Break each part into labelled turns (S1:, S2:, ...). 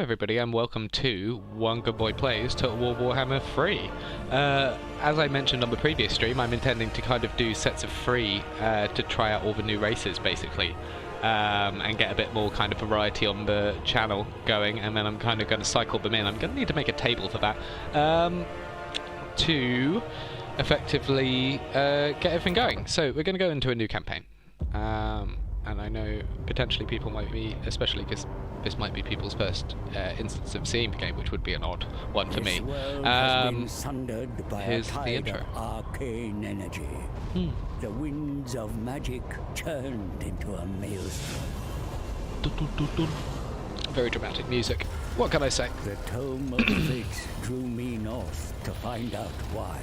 S1: everybody, and welcome to One Good Boy Plays Total War Warhammer 3. As I mentioned on the previous stream, I'm intending to kind of do sets of 3 to try out all the new races, basically, and get a bit more kind of variety on the channel going, and then I'm kind of going to cycle them in. I'm going to need to make a table for that to effectively get everything going. So we're going to go into a new campaign. And I know potentially people might be, especially because this might be people's first instance of seeing the game, which would be an odd one for me. Here's the intro.
S2: Arcane energy. The winds of magic churned into a maelstrom.
S1: Very dramatic music. What can I say?
S2: The tome of fate drew me north to find out why.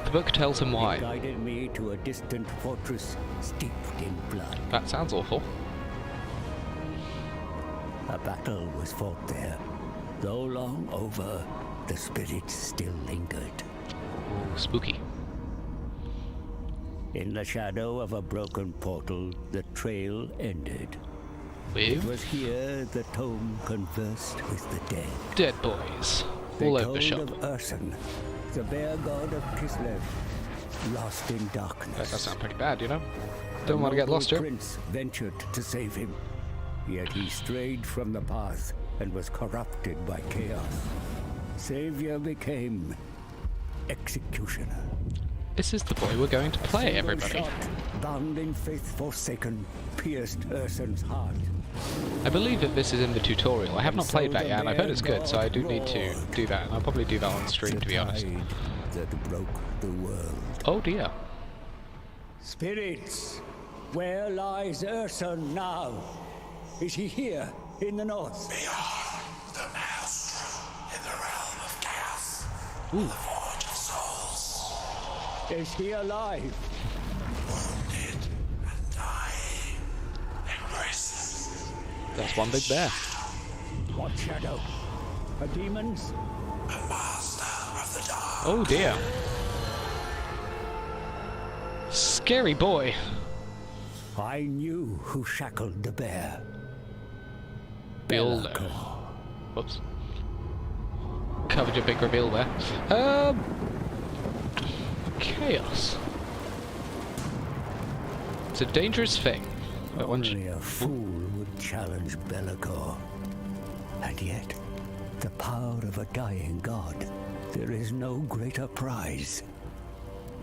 S1: The book tells him why.
S2: It guided me to a distant fortress steeped in blood.
S1: That sounds awful.
S2: A battle was fought there. Though long over, the spirits still lingered.
S1: Ooh, spooky.
S2: In the shadow of a broken portal, the trail ended. It was here the tome conversed with the dead.
S1: Dead boys. All over the shop.
S2: Of Urson, the bear god of Kislev, lost in darkness.
S1: That does sound pretty bad, you know? Don't want to get lost here.
S2: The prince ventured to save him, yet he strayed from the path and was corrupted by chaos. Savior became executioner.
S1: This is the boy we're going to play, everybody.
S2: Shot, bound in faith forsaken, pierced Urson's heart.
S1: I believe that this is in the tutorial. I have not played that yet, and I've heard it's good, so I do need to do that, and I'll probably do that on stream, to be honest.
S2: That broke the world.
S1: Oh dear.
S2: Spirits, where lies Urson now? Is he here, in the north?
S3: Beyond the maelstrom, in the realm of chaos.
S1: Ooh.
S3: The forge of souls.
S2: Is he alive?
S3: Wounded and dying. Embrace him.
S1: That's one big bear.
S2: What shadow? A demon's?
S3: A master of the dark.
S1: Oh dear. Scary boy.
S2: I knew who shackled the bear.
S1: Builder. Whoops. Covered your big reveal there. Chaos. It's a dangerous thing. But
S2: Only a fool would challenge Be'lakor. And yet, the power of a dying god, there is no greater prize.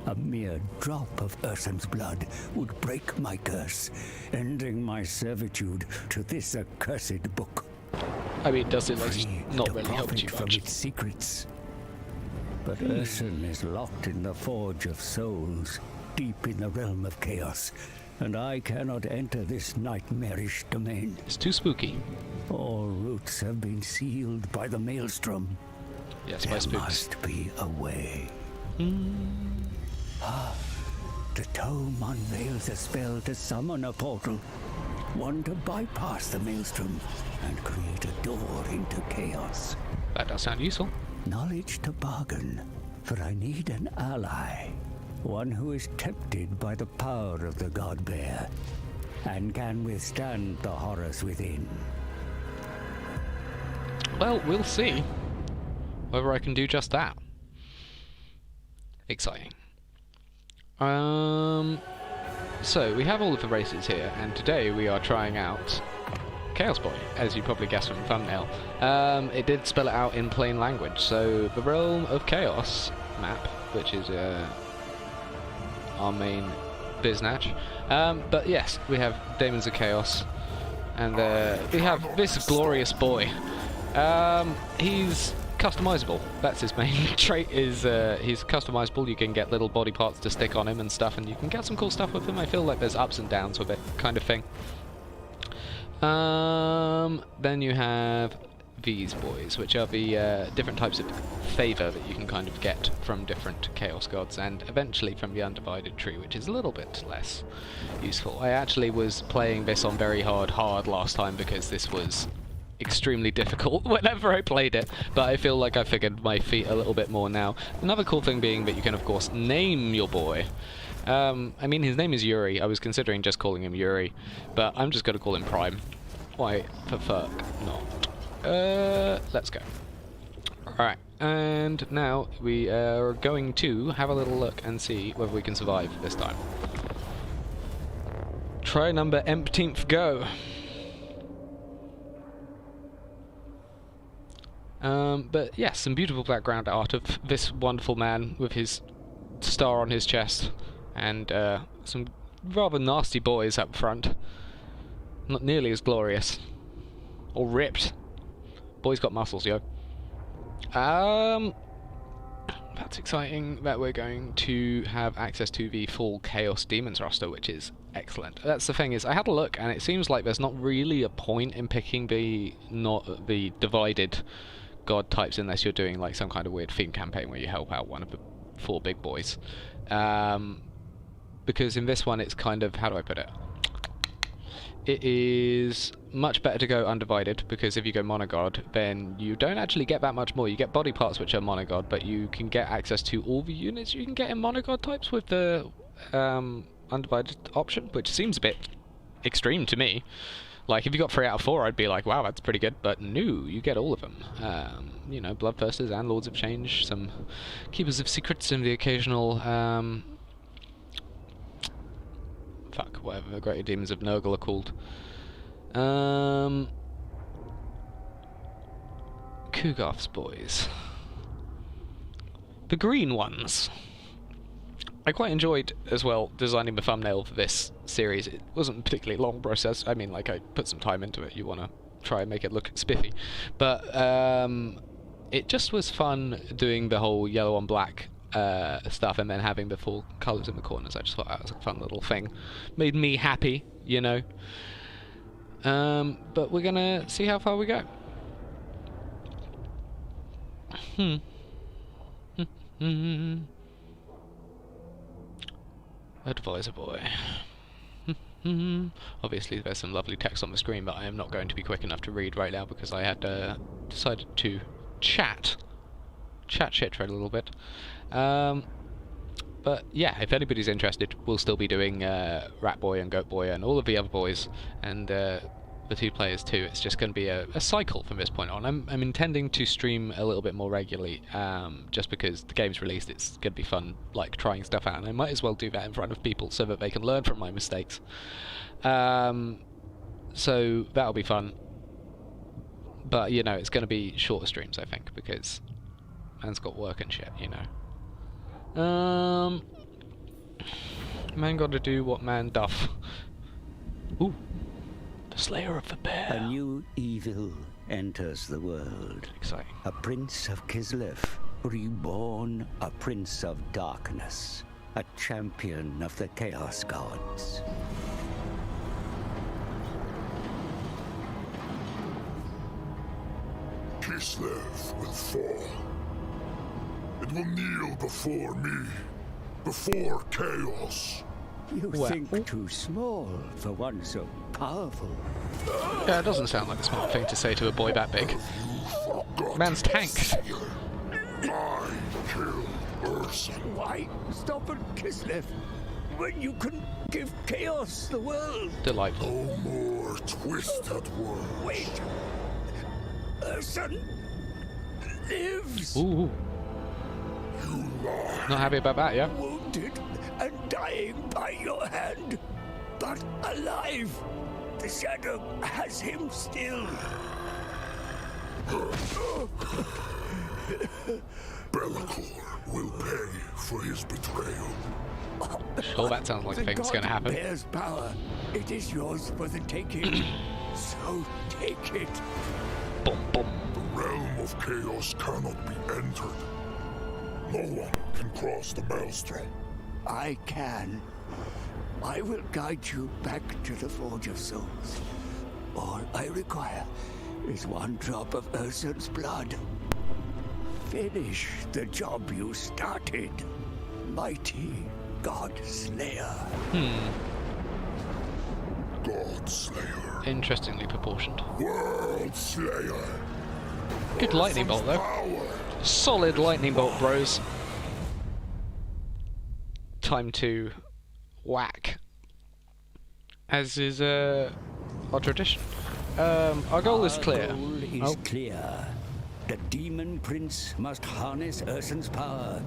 S2: A mere drop of Urson's blood would break my curse, ending my servitude to this accursed book.
S1: I mean, does it like not
S2: to
S1: really help
S2: profit
S1: you
S2: from
S1: much?
S2: its secrets. But Urson is locked in the Forge of Souls, deep in the realm of chaos, and I cannot enter this nightmarish domain.
S1: It's too spooky.
S2: All routes have been sealed by the maelstrom.
S1: Yes, by
S2: There
S1: spooks.
S2: must be a way. The tome unveils a spell to summon a portal, one to bypass the maelstrom and create a door into chaos.
S1: That does sound useful.
S2: Knowledge to bargain, for I need an ally, one who is tempted by the power of the god bear and can withstand the horrors within.
S1: Well, we'll see whether I can do just that. Exciting. So we have all of the races here, and today we are trying out Chaosboi, as you probably guessed from the thumbnail. It did spell it out in plain language, so the Realm of Chaos map, which is our main biznatch. But yes, we have Daemons of Chaos, and we have this glorious boy. He's customizable. That's his main trait, is he's customizable. You can get little body parts to stick on him and stuff, and you can get some cool stuff with him. I feel like there's ups and downs with it, kind of thing. Then you have these boys, which are the different types of favor that you can kind of get from different chaos gods, and eventually from the undivided tree, which is a little bit less useful. I actually was playing this on very hard last time because this was extremely difficult whenever I played it, but I feel like I figured my feet a little bit more now. Another cool thing being that you can of course name your boy. I mean, his name is Yuri. I was considering just calling him Yuri, but I'm just going to call him Prime. Why the fuck not? let's go. Alright, and now we are going to have a little look and see whether we can survive this time. Try number empteenth go. But yes, some beautiful background art of this wonderful man with his star on his chest, and some rather nasty boys up front. Not nearly as glorious. Or ripped. Boy's got muscles, yo. That's exciting that we're going to have access to the full Chaos Demons roster, which is excellent. That's the thing, is I had a look and it seems like there's not really a point in picking the divided god types unless you're doing like some kind of weird theme campaign where you help out one of the 4 big boys. Because in this one it's kind of, how do I put it? It is much better to go undivided, because if you go monogod, then you don't actually get that much more. You get body parts which are monogod, but you can get access to all the units you can get in monogod types with the undivided option, which seems a bit extreme to me. Like, if you got 3 out of 4, I'd be like, wow, that's pretty good, but no, you get all of them. You know, Bloodthirsters and Lords of Change, some Keepers of Secrets, and the occasional, fuck, whatever the Greater Demons of Nurgle are called. Kugarth's boys. The green ones. I quite enjoyed, as well, designing the thumbnail for this series. It wasn't a particularly long process. I mean, like, I put some time into it. You want to try and make it look spiffy. But it just was fun doing the whole yellow on black stuff and then having the full colours in the corners. I just thought that was a fun little thing. Made me happy, you know. But we're going to see how far we go. Advisor boy. Obviously there's some lovely text on the screen, but I am not going to be quick enough to read right now because I had decided to chat shit for a little bit. But yeah, if anybody's interested, we'll still be doing Ratboy and Goatboy and all of the other boys, and the 2 players too. It's just going to be a cycle from this point on. I'm intending to stream a little bit more regularly, just because the game's released. It's going to be fun, like, trying stuff out, and I might as well do that in front of people so that they can learn from my mistakes. So that'll be fun. But, you know, it's going to be shorter streams, I think, because man's got work and shit, you know. Man got to do what man doth. Ooh. The Slayer of the Bear.
S2: A new evil enters the world.
S1: Exciting.
S2: A prince of Kislev, reborn, a prince of darkness, a champion of the Chaos Gods.
S3: Kislev will fall. It will kneel before me, before chaos.
S2: You think too small for one so powerful.
S1: Yeah, it doesn't sound like a smart thing to say to a boy that big. Man's tanked.
S3: I killed Urson.
S2: Why stop at Kislev when you can give chaos the world?
S1: Delightful.
S3: No more twisted world.
S2: Wait, Urson lives.
S1: Ooh.
S3: You lie.
S1: Not happy about that, yeah?
S2: Wounded and dying by your hand, but alive. The shadow has him still.
S3: Bellicor will pay for his betrayal.
S1: Sure, that sounds like things going to happen.
S2: Bears power. It is yours for the taking. So take it.
S1: Boom, boom.
S3: The realm of chaos cannot be entered. No one can cross the maelstrom.
S2: I can. I will guide you back to the Forge of Souls. All I require is one drop of Urson's blood. Finish the job you started, mighty God Slayer.
S3: God Slayer.
S1: Interestingly proportioned.
S3: World Slayer.
S1: Good lightning bolt, though.
S3: Power.
S1: Solid lightning bolt, bros. Time to whack, as is our tradition. our goal is clear.
S2: Our goal is clear. The demon prince must harness Ursun's power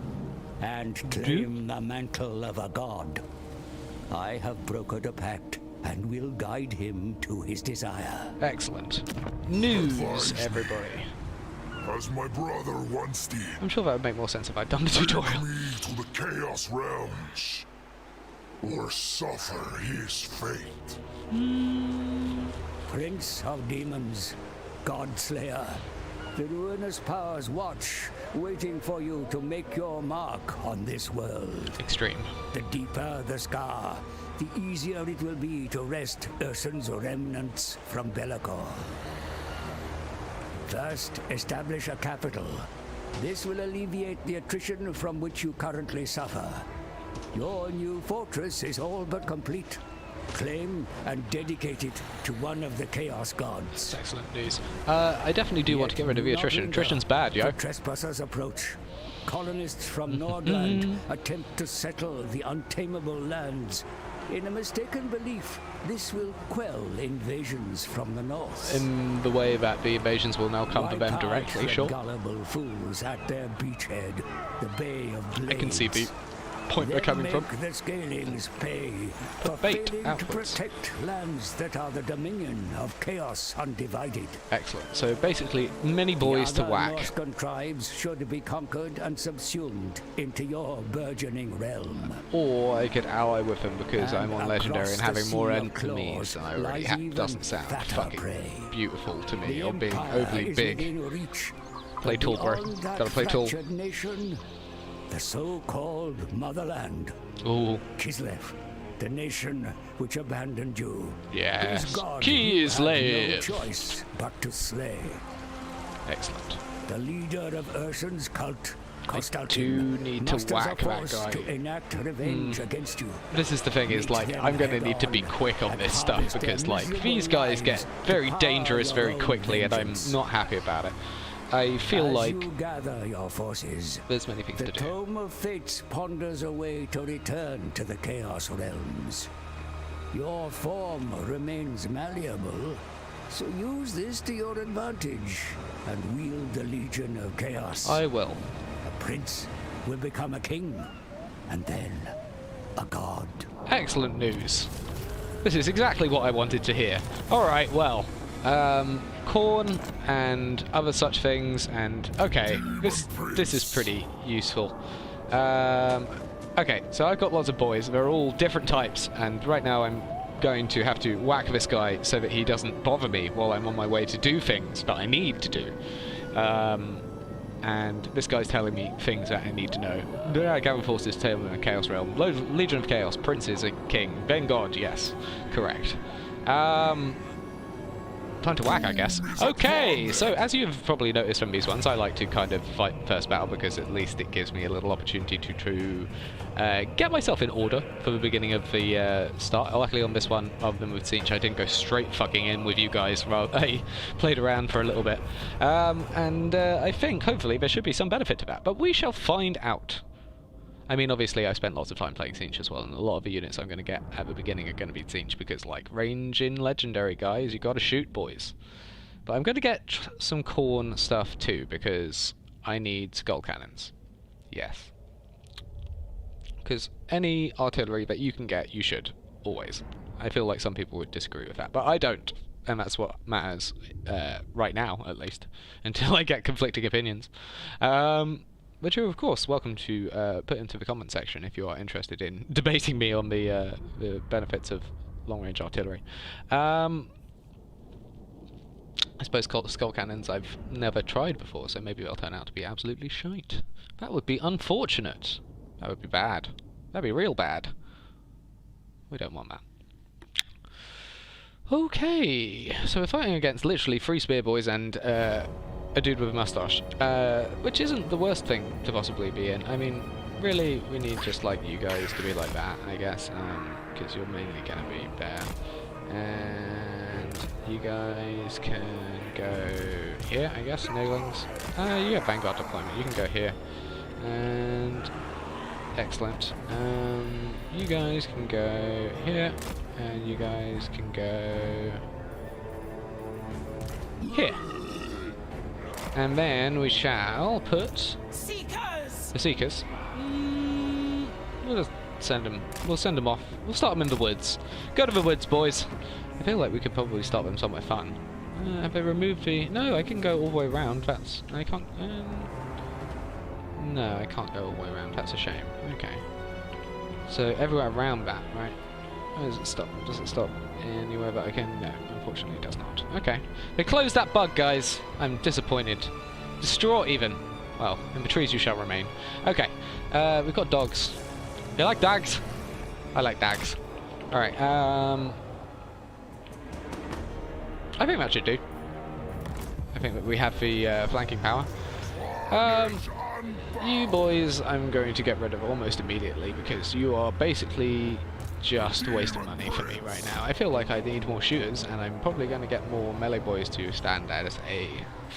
S2: and claim the mantle of a god. I have brokered a pact and will guide him to his desire.
S1: Excellent. News, everybody.
S3: As my brother once did.
S1: I'm sure that would make more sense if I'd done the tutorial.
S3: Me to the Chaos Realms, or suffer his fate.
S2: Prince of demons, Godslayer, the ruinous powers watch, waiting for you to make your mark on this world.
S1: Extreme.
S2: The deeper the scar, the easier it will be to wrest Ursun's remnants from Be'lakor. First, establish a capital. This will alleviate the attrition from which you currently suffer. Your new fortress is all but complete. Claim and dedicate it to one of the Chaos Gods.
S1: Excellent news. I definitely do want to get rid of the attrition. Attrition's bad, yo.
S2: The trespassers approach. Colonists from Nordland attempt to settle the untamable lands. In a mistaken belief, this will quell invasions from the north.
S1: In the way that the invasions will now come to them directly, sure.
S2: Gullible fools at their beachhead, the Bay of Blades.
S1: I can see the point they're coming from.
S2: The scalings pay for
S1: bait
S2: failing
S1: outwards.
S2: to protect lands that are the dominion of chaos undivided.
S1: Excellent. So basically, many boys to
S2: The
S1: whack.
S2: Norscan tribes should be conquered and subsumed into your burgeoning realm.
S1: Or I could ally with them because I'm on
S2: And
S1: Legendary and
S2: across
S1: having
S2: the
S1: more
S2: sea of
S1: enemies
S2: claws
S1: than I already
S2: lies
S1: have.
S2: even
S1: Doesn't sound
S2: fatter
S1: fucking
S2: prey.
S1: beautiful to me,
S2: The
S1: or being
S2: Empire
S1: overly
S2: is
S1: big.
S2: within reach,
S1: Play
S2: but
S1: tall, bro.
S2: beyond that
S1: Gotta play tall.
S2: fractured nation, the so-called motherland,
S1: Ooh,
S2: Kislev, the nation which abandoned you.
S1: yes.
S2: Whose god you had no
S1: Kislev.
S2: choice but to slay.
S1: Excellent.
S2: The leader of Ursun's cult,
S1: do
S2: Konstantin,
S1: need to
S2: musters
S1: whack
S2: a
S1: that
S2: force
S1: guy.
S2: to enact revenge against you.
S1: This is the thing, is like,
S2: Meet
S1: I'm
S2: them
S1: gonna need to be
S2: head-on
S1: quick on
S2: and
S1: this stuff
S2: harvest
S1: because,
S2: their
S1: like,
S2: miserable
S1: these guys get
S2: lives
S1: very
S2: to
S1: dangerous
S2: power
S1: very
S2: your own
S1: quickly, and I'm
S2: vengeance.
S1: not happy about it. I feel
S2: As
S1: like
S2: you gather your forces,
S1: there's many things
S2: the
S1: to do.
S2: Tome of Fates ponders a way to return to the Chaos Realms. Your form remains malleable, so use this to your advantage and wield the Legion of Chaos.
S1: I will.
S2: A prince will become a king, and then a god.
S1: Excellent news. This is exactly what I wanted to hear. Alright, well, corn and other such things, and okay, this is pretty useful. Okay, so I've got lots of boys. They're all different types, and right now I'm going to have to whack this guy so that he doesn't bother me while I'm on my way to do things that I need to do. And this guy's telling me things that I need to know. Gather forces, tail in the Chaos Realm. Legion of Chaos, Prince is a king. Ben God, yes. Correct. Time to whack, I guess. Okay, so as you've probably noticed from these ones, I like to kind of fight first battle because at least it gives me a little opportunity to get myself in order for the beginning of the start. Luckily on this one, other than with Tzeentch, I didn't go straight fucking in with you guys. Rather, I played around for a little bit. And I think, hopefully, there should be some benefit to that. But we shall find out. I mean, obviously, I spent lots of time playing Tzeentch as well, and a lot of the units I'm going to get at the beginning are going to be Tzeentch, because, like, range in Legendary, guys, you got to shoot, boys. But I'm going to get some corn stuff, too, because I need skull cannons. Yes. Because any artillery that you can get, you should. Always. I feel like some people would disagree with that, but I don't. And that's what matters, right now, at least, until I get conflicting opinions. But you're, of course, welcome to put into the comment section if you are interested in debating me on the benefits of long-range artillery. I suppose skull cannons I've never tried before, so maybe they'll turn out to be absolutely shite. That would be unfortunate. That would be bad. That'd be real bad. We don't want that. Okay, so we're fighting against literally 3 spear boys and a dude with a mustache, which isn't the worst thing to possibly be in. I mean, really, we need just like you guys to be like that, I guess, because you're mainly going to be there. And you guys can go here, I guess, nailings. You get Vanguard deployment, you can go here. And excellent. You guys can go here, and you guys can go here. And then we shall put
S4: Seekers!
S1: the Seekers. We'll just send them. We'll send them off. We'll start them in the woods. Go to the woods, boys. I feel like we could probably start them somewhere fun. Have they removed the... No, I can go all the way around. That's... I can't... no, I can't go all the way around. That's a shame. Okay. So everywhere around that, right? Where does it stop? Does it stop anywhere that I can... No, unfortunately it does not. Okay. They closed that bug, guys. I'm disappointed. Distraught even. Well, in the trees you shall remain. Okay. We've got dogs. You like dogs? I like dogs. Alright, I think that should do. I think that we have the flanking power. You boys I'm going to get rid of almost immediately because you are basically just wasting money for me right now. I feel like I need more shooters and I'm probably going to get more melee boys to stand as a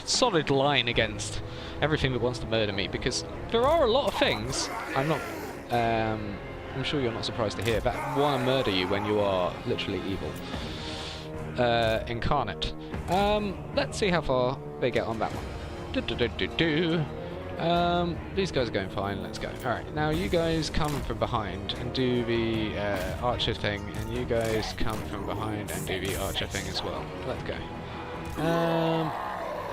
S1: solid line against everything that wants to murder me, because there are a lot of things I'm sure you're not surprised to hear that want to murder you when you are literally evil. Incarnate. Let's see how far they get on that one. These guys are going fine, let's go. Alright, now you guys come from behind and do the archer thing, and you guys come from behind and do the archer thing as well. Let's go.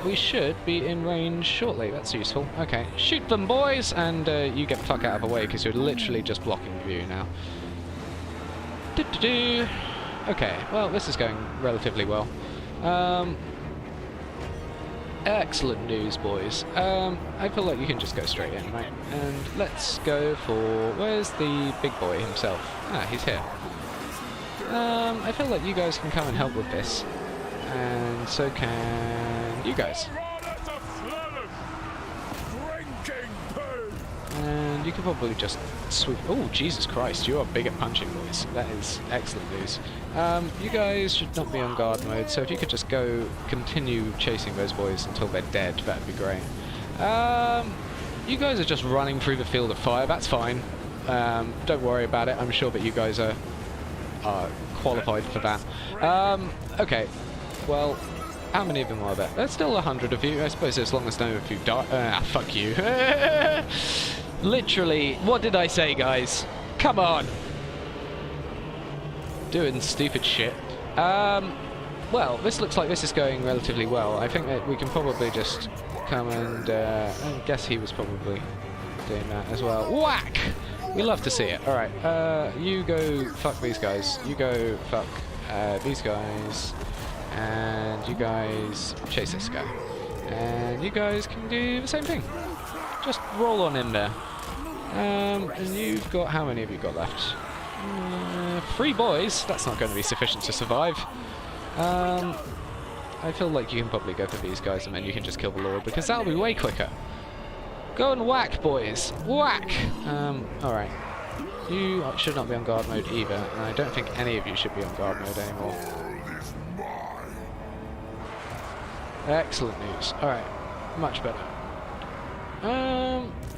S1: We should be in range shortly, that's useful. Okay, shoot them boys, and you get the fuck out of the way because you're literally just blocking view now. Okay, well this is going relatively well. Excellent news, boys. I feel like you can just go straight in, right? And let's go for... Where's the big boy himself? Ah, he's here. I feel like you guys can come and help with this. And so can you guys. And you can probably just swoop... Oh, Jesus Christ, you are big at punching, boys. That is excellent news. You guys should not be on guard mode, so if you could just go continue chasing those boys until they're dead, that'd be great. You guys are just running through the field of fire, that's fine. Don't worry about it, I'm sure that you guys are qualified for that. Okay, well... How many of them are there? There's still 100 of you. I suppose as long as none of you die... fuck you. Literally, what did I say, guys? Come on! Doing stupid shit. Well, this looks like this is going relatively well. I think that we can probably just come and... I guess he was probably doing that as well. Whack! We love to see it. Alright, you go fuck these guys. You go fuck these guys. And you guys chase this guy. And you guys can do the same thing. Just roll on in there. And you've got... How many have you got left? 3 boys. That's not going to be sufficient to survive. I feel like you can probably go for these guys and then you can just kill the Lord, because that'll be way quicker. Go and whack, boys. Whack! Alright. You should not be on guard mode either, and I don't think any of you should be on guard mode anymore. Excellent news. Alright. Much better.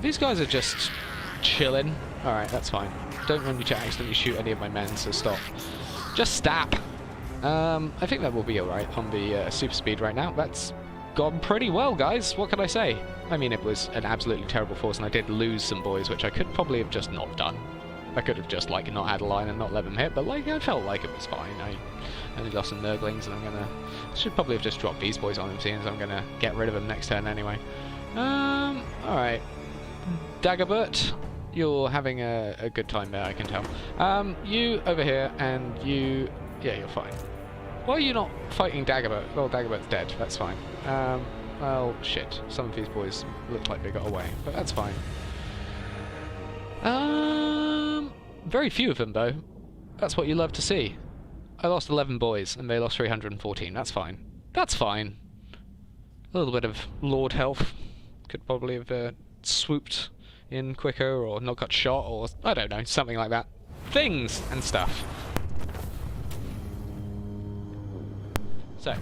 S1: These guys are just chilling. Alright, that's fine. Don't want you to accidentally shoot any of my men, so stop. Just stab! I think that will be alright on the super speed right now. That's gone pretty well, guys. What can I say? I mean, it was an absolutely terrible force, and I did lose some boys, which I could probably have just not done. I could have just, like, not had a line and not let them hit, but, like, I felt like it was fine. I only lost some Nurglings, and I'm gonna... Should probably have just dropped these boys on them, seeing as I'm gonna get rid of them next turn anyway. Alright. Daggerbert, you're having a good time there, I can tell. You over here, and you... Yeah, you're fine. Why are you not fighting Daggerbert? Well, Daggerbert's dead, that's fine. Well, shit. Some of these boys look like they got away, but that's fine. Very few of them, though. That's what you love to see. I lost 11 boys, and they lost 314. That's fine. That's fine. A little bit of Lord health. Could probably have swooped in quicker, or not got shot, or I don't know, something like that. Things and stuff. So,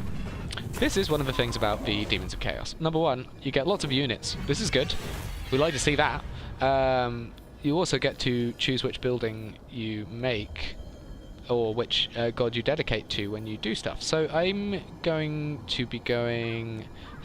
S1: this is one of the things about the Demons of Chaos. Number one, you get lots of units. This is good. We like to see that. You also get to choose which building you make or which god you dedicate to when you do stuff. So I'm going to be going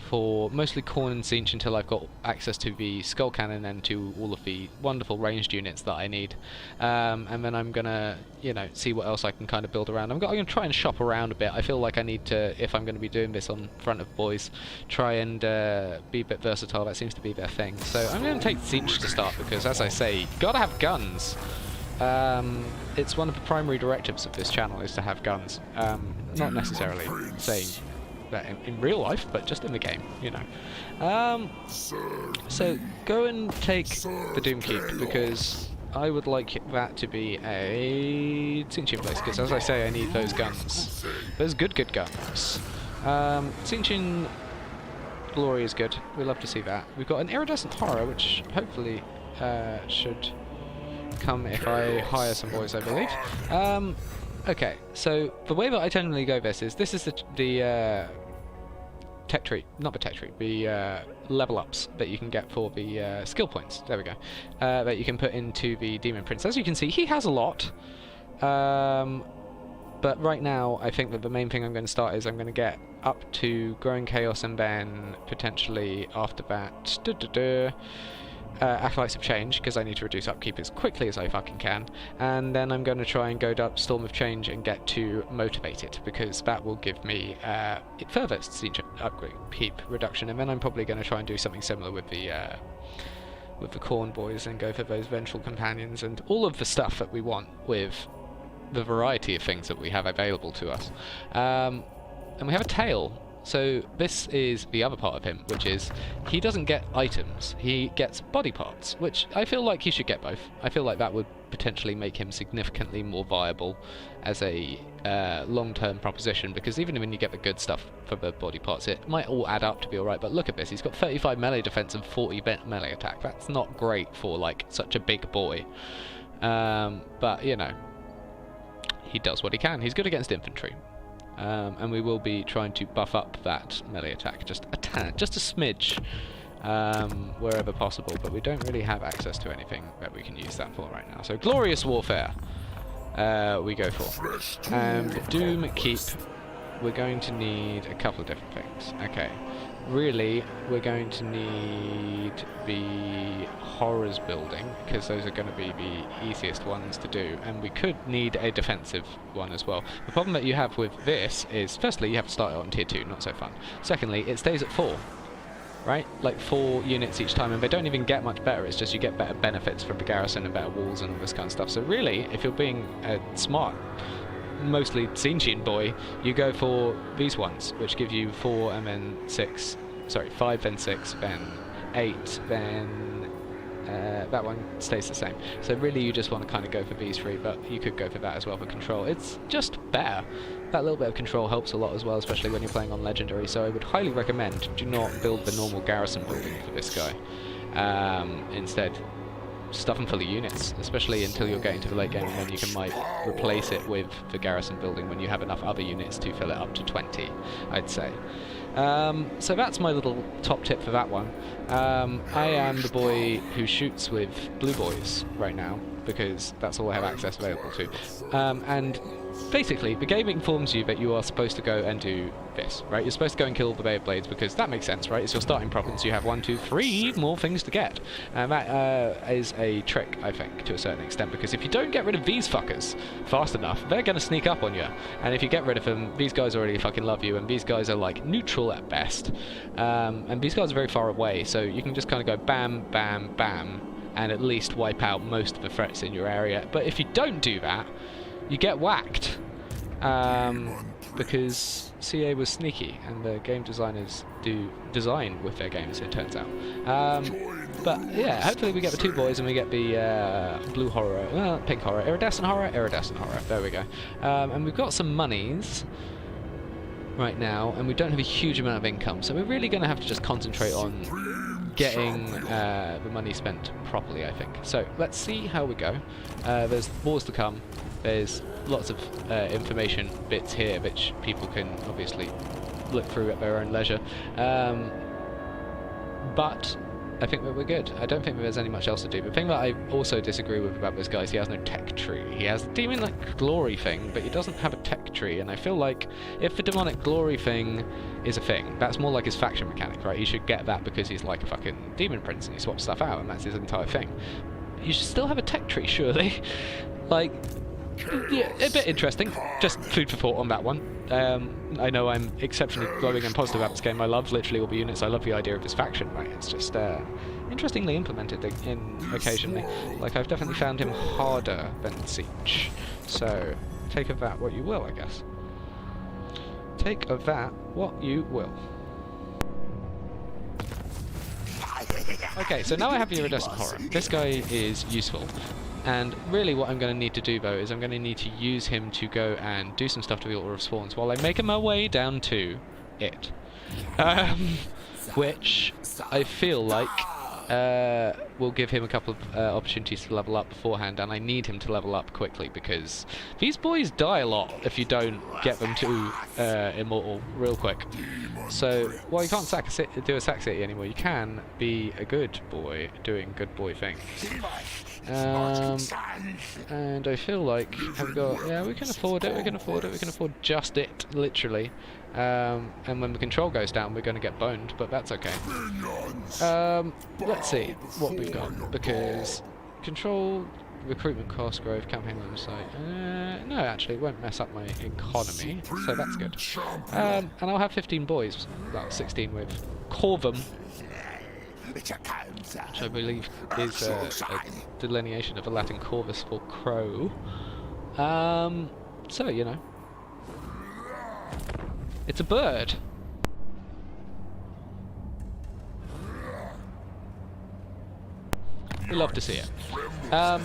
S1: for mostly Khorne and Tzeentch until I've got access to the Skull Cannon and to all of the wonderful ranged units that I need. And then I'm gonna, you know, see what else I can kind of build around. I'm gonna try and shop around a bit. I feel like I need to, if I'm going to be doing this on front of boys, try and be a bit versatile. That seems to be their thing. So I'm going to take Tzeentch to start because, as I say, you gotta have guns. It's one of the primary directives of this channel is to have guns. Not necessarily saying that in real life, but just in the game, you know. So go and take the Doomkeep because I would like that to be a Tzeentchian place because, as I say, I need those guns. Those good guns. Tzeentchian Glory is good. We love to see that. We've got an Iridescent Horror, which hopefully should come if I hire some boys, I believe. Okay, so the way that I generally go this is the tech tree, not the tech tree, the level ups that you can get for the skill points. There we go. That you can put into the Demon Prince. As you can see, he has a lot. But right now, I think that the main thing I'm going to start is I'm going to get up to Growing Chaos and then potentially after that Acolytes of Change, because I need to reduce upkeep as quickly as I fucking can, and then I'm going to try and go up Storm of Change and get to Motivated, because that will give me further siege upkeep reduction, and then I'm probably going to try and do something similar with the Khorne boys and go for those Vengeful Companions and all of the stuff that we want with the variety of things that we have available to us. And we have a tail. So this is the other part of him, which is he doesn't get items, he gets body parts, which I feel like he should get both. I feel like that would potentially make him significantly more viable as a long-term proposition, because even when you get the good stuff for the body parts, it might all add up to be alright, but look at this, he's got 35 melee defense and 40 melee attack. That's not great for, like, such a big boy. But, you know, he does what he can. He's good against infantry. And we will be trying to buff up that melee attack just a tad, just a smidge, wherever possible, but we don't really have access to anything that we can use that for right now. So Glorious Warfare we go for. And Doom Keep, we're going to need a couple of different things. Okay, really we're going to need the Horrors building, because those are going to be the easiest ones to do, and we could need a defensive one as well. The problem that you have with this is, firstly, you have to start it on tier 2, not so fun. Secondly, it stays at 4, right? Like 4 units each time, and they don't even get much better, it's just you get better benefits from the garrison and better walls and all this kind of stuff. So really, if you're being smart, mostly Tzeentchian boy, you go for these ones, which give you 4 and then 6, sorry, 5 then 6, then 8, then that one stays the same. So really you just want to kind of go for these 3, but you could go for that as well for control. It's just better. That little bit of control helps a lot as well, especially when you're playing on Legendary, so I would highly recommend do not build the normal garrison building for this guy. Instead, stuff them full of units, especially until you're getting to the late game, and then you might replace it with the garrison building when you have enough other units to fill it up to 20, I'd say. So that's my little top tip for that one. I am the boy who shoots with blue boys right now, because that's all I have access available to. And basically, the game informs you that you are supposed to go and do this, right? You're supposed to go and kill the Bay of Blades, because that makes sense, right? It's your starting province, you have 1, 2, 3 more things to get. And that is a trick, I think, to a certain extent, because if you don't get rid of these fuckers fast enough, they're going to sneak up on you. And if you get rid of them, these guys already fucking love you, and these guys are, like, neutral at best. And these guys are very far away, so you can just kind of go bam, bam, bam, and at least wipe out most of the threats in your area. But if you don't do that, you get whacked, because CA was sneaky, and the game designers do design with their games, it turns out. But yeah, hopefully we get the 2 boys and we get the blue horror, pink horror, iridescent horror, there we go. And we've got some monies right now, and we don't have a huge amount of income, so we're really going to have to just concentrate on getting the money spent properly, I think. So let's see how we go. There's wars to come. There's lots of information bits here which people can obviously look through at their own leisure. But I think that we're good. I don't think there's any much else to do. The thing that I also disagree with about this guy is he has no tech tree. He has the demon like glory thing, but he doesn't have a tech tree, and I feel like if the demonic glory thing is a thing, that's more like his faction mechanic, right? He should get that because he's like a fucking demon prince and he swaps stuff out, and that's his entire thing. You should still have a tech tree, surely. Like, yeah, a bit interesting. Just food for thought on that one. I know I'm exceptionally glowing and positive about this game. I love literally all the units. I love the idea of this faction, right? It's just interestingly implemented occasionally. Like, I've definitely found him harder than Siege. So, take of that what you will, I guess. Take of that what you will. Okay, so now I have the iridescent horror. This guy is useful. And really what I'm going to need to do, though, is I'm going to need to use him to go and do some stuff to the Altar of Spawns while I'm making my way down to it. Which I feel like will give him a couple of opportunities to level up beforehand, and I need him to level up quickly because these boys die a lot if you don't get them to immortal real quick. So while you can't do a sack city anymore, you can be a good boy doing good boy things. And I feel like I've got, yeah, we can afford it, we can afford just it, literally. And when the control goes down, we're going to get boned, but that's okay. Let's see what we've got, because control, recruitment cost, growth, campaign line of sight. No, actually, it won't mess up my economy, so that's good. And I'll have 15 boys, well, 16 with Corvum, which I believe is a delineation of a Latin corvus for crow. So, you know. It's a bird. We love to see it.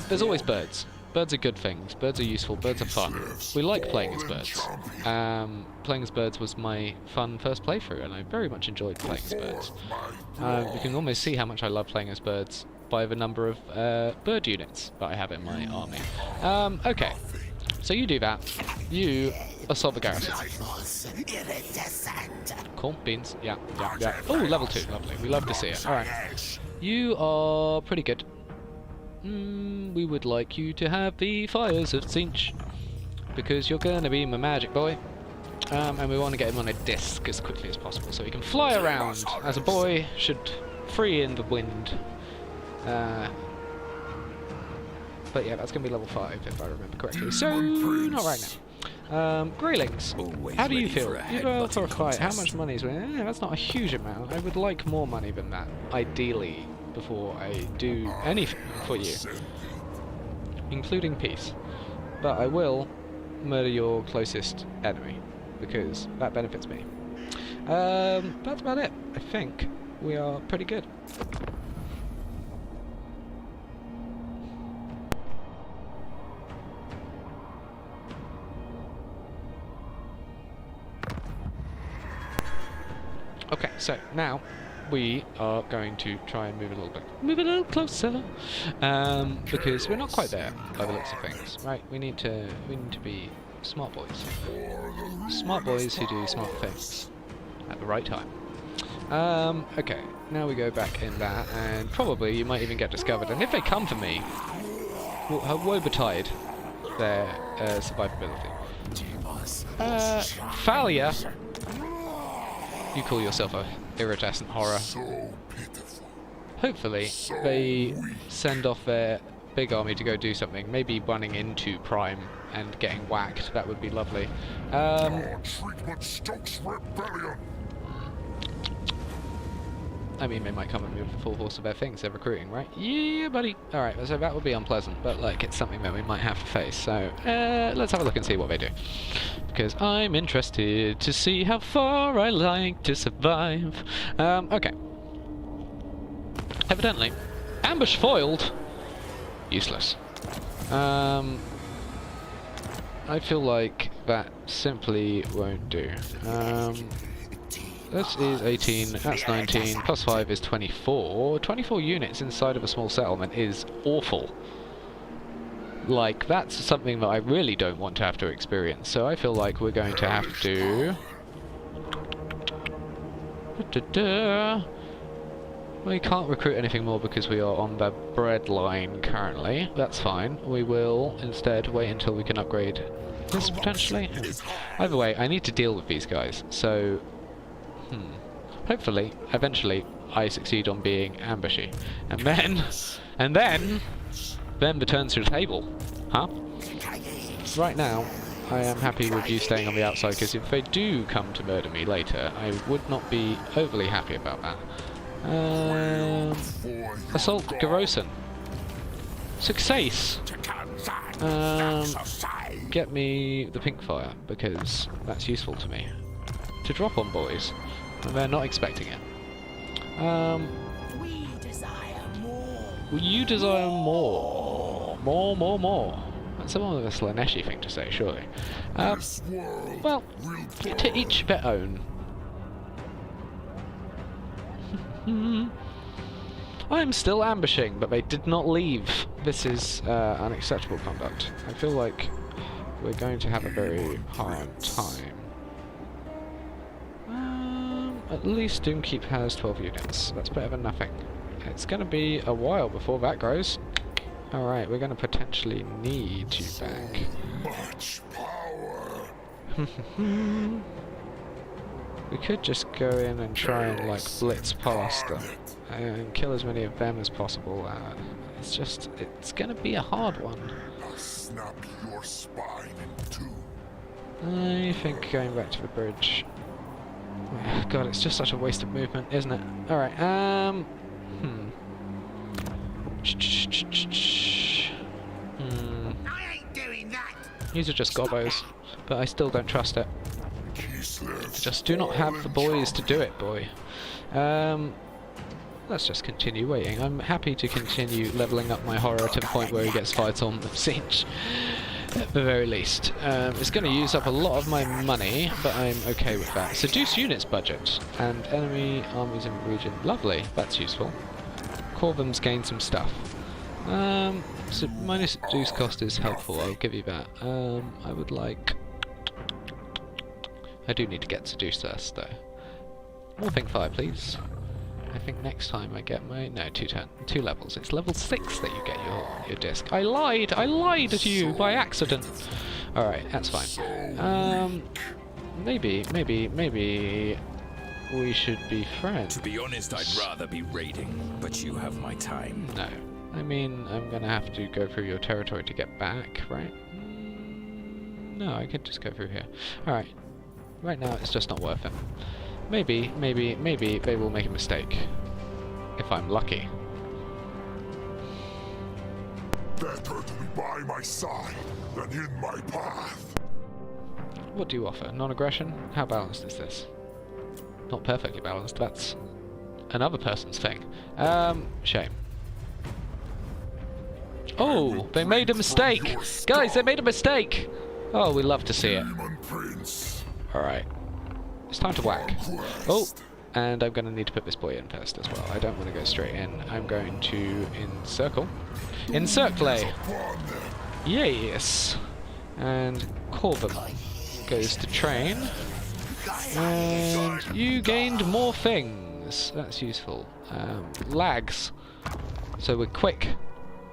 S1: There's always birds. Birds are good things. Birds are useful. Birds are fun. We like playing as birds. Playing as birds was my fun first playthrough, and I very much enjoyed playing as birds. You can almost see how much I love playing as birds by the number of bird units that I have in my army. Okay, so you do that. You assault the garrison. Cool, beans. Yeah. Oh, level 2, lovely. We love to see it. Alright. You are pretty good. We would like you to have the fires of Tzeentch, because you're gonna be my magic boy. And we want to get him on a disc as quickly as possible so he can fly around as a boy should, free in the wind. But yeah, that's going to be level 5 if I remember correctly. So, not right now. Greylings, how do you feel? You go for a fight, how much money is it? That's not a huge amount. I would like more money than that, ideally, before I do anything for you. Including peace. But I will murder your closest enemy, because that benefits me. That's about it. I think we are pretty good. Okay, so now we are going to try and move a little bit. Move a little closer, because we're not quite there by the looks of things. Right, we need to be smart boys. Smart boys who do smart things at the right time. Okay, now we go back in that, and probably you might even get discovered. And if they come for me, we'll woe betide their survivability. Thalia, you call yourself a iridescent horror. Hopefully they send off their big army to go do something, maybe running into Prime and getting whacked. That would be lovely. I mean, they might come and move the full force of their things. They're recruiting, right? Yeah, buddy. Alright, so that would be unpleasant, but like, it's something that we might have to face. So, let's have a look and see what they do. Because I'm interested to see how far I like to survive. Okay. Evidently, ambush foiled. Useless. I feel like that simply won't do. This is 18, that's 19, plus 5 is 24. 24 units inside of a small settlement is awful. Like, that's something that I really don't want to have to experience, so I feel like we're going to have to... We can't recruit anything more because we are on the bread line currently. That's fine. We will instead wait until we can upgrade this potentially. Either way, I need to deal with these guys. So, hopefully, eventually, I succeed on being ambushy, and then the turns to the table, huh? Right now, I am happy with you staying on the outside because if they do come to murder me later, I would not be overly happy about that. Assault Garosan. Success! Get me the pink fire, because that's useful to me. To drop on boys, and they're not expecting it.
S4: We desire more.
S1: You desire more. More. That's somewhat of a Slaneshi thing to say, surely. Well, to each their own. I'm still ambushing, but they did not leave. This is unacceptable conduct. I feel like we're going to have a very hard time. At least Doomkeep has 12 units. That's better than nothing. It's going to be a while before that grows. Alright, we're going to potentially need you back.
S3: Much power.
S1: We could just go in and try and like blitz past them and kill as many of them as possible. It's gonna be a hard one.
S3: I'll snap your spine in two.
S1: I think going back to the bridge. God, it's just such a waste of movement, isn't it? Alright, I
S4: ain't doing that.
S1: These are just gobbos, but I still don't trust it.
S3: Kislev,
S1: Just do not have the boys to do it, boy. Let's just continue waiting. I'm happy to continue leveling up my horror to the point where he gets fights on the siege, at the very least. It's going to use up a lot of my money, but I'm okay with that. Seduce units budget and enemy armies in the region. Lovely, that's useful. Corvum's gained some stuff. So minus seduce cost is helpful, I'll give you that. I would like... I do need to get seduced first, though. More pink fire, please. I think next time I get my... No, two levels. It's level 6 that you get your disc. I lied to you by accident! Alright, that's fine. Maybe we should be friends.
S5: To be honest, I'd rather be raiding, but you have my time.
S1: No. I mean, I'm gonna have to go through your territory to get back, right? No, I could just go through here. Alright. Right now, it's just not worth it. Maybe they will make a mistake. If I'm lucky.
S3: better to be by my side than in my path.
S1: What do you offer? Non-aggression? How balanced is this? Not perfectly balanced, that's another person's thing. Shame. Oh, they made a mistake! Guys, they made a mistake! Oh, we love to see it.
S3: Demon Prince.
S1: Alright. It's time to whack. Oh, and I'm going to need to put this boy in first as well. I don't want to go straight in. I'm going to encircle. Encircle! Yes! And Corvum goes to train. And you gained more things. That's useful. Lags. So we're quick.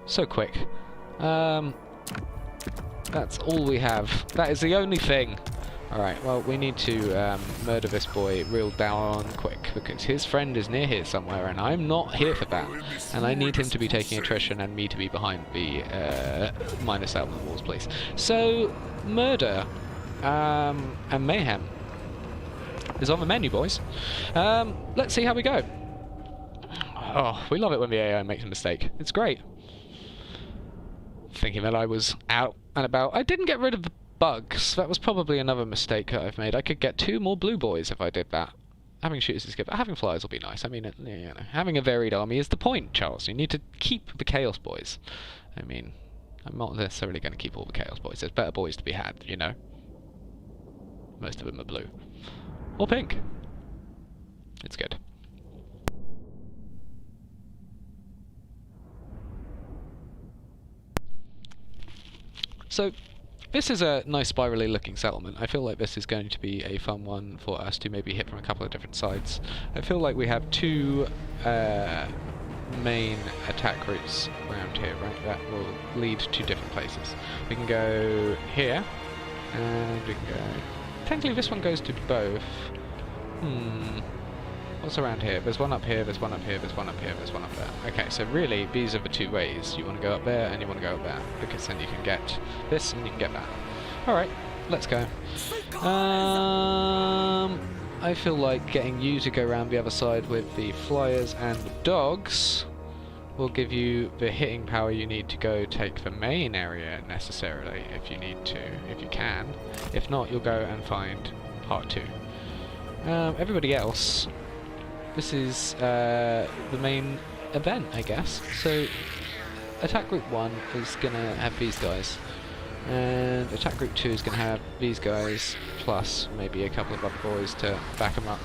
S1: So quick. That's all we have. That is the only thing. Alright, well, we need to murder this boy real down quick, because his friend is near here somewhere, and I'm not here for that. And I need him to be taking attrition and me to be behind the minus out of the walls, please. So, murder and mayhem is on the menu, boys. Let's see how we go. Oh, we love it when the AI makes a mistake. It's great. Thinking that I was out and about. I didn't get rid of the bugs. That was probably another mistake that I've made. I could get 2 more blue boys if I did that. Having shooters is good, but having flyers will be nice. I mean, you know, having a varied army is the point, Charles. You need to keep the Chaosbois. I mean, I'm not necessarily going to keep all the Chaosbois. There's better boys to be had, you know. Most of them are blue. Or pink. It's good. So, this is a nice spirally looking settlement. I feel like this is going to be a fun one for us to maybe hit from a couple of different sides. I feel like we have two main attack routes around here, right? That will lead to different places. We can go here, and we can go... Technically this one goes to both. What's around here? There's one up here, there's one up here, there's one up here, there's one up there. Okay, so really these are the two ways. You want to go up there and you want to go up there, because then you can get this and you can get that. Alright, let's go. I feel like getting you to go around the other side with the flyers and the dogs will give you the hitting power you need to go take the main area necessarily, if you need to, if you can. If not, you'll go and find part 2. Everybody else, this is the main event, I guess. So attack group 1 is going to have these guys, and attack group 2 is going to have these guys, plus maybe a couple of other boys to back them up.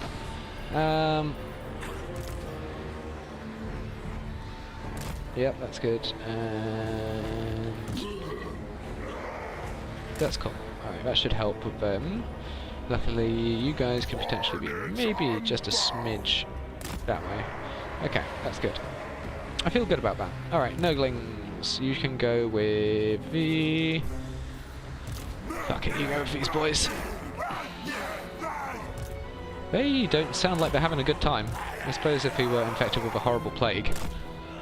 S1: Yep, that's good, and that's cool. Alright, that should help with them. Luckily, you guys can potentially be maybe just a smidge that way. Okay, that's good. I feel good about that. Alright, Noglings, you can go with the... Fuck it, you go with these boys. They don't sound like they're having a good time. I suppose if we were infected with a horrible plague,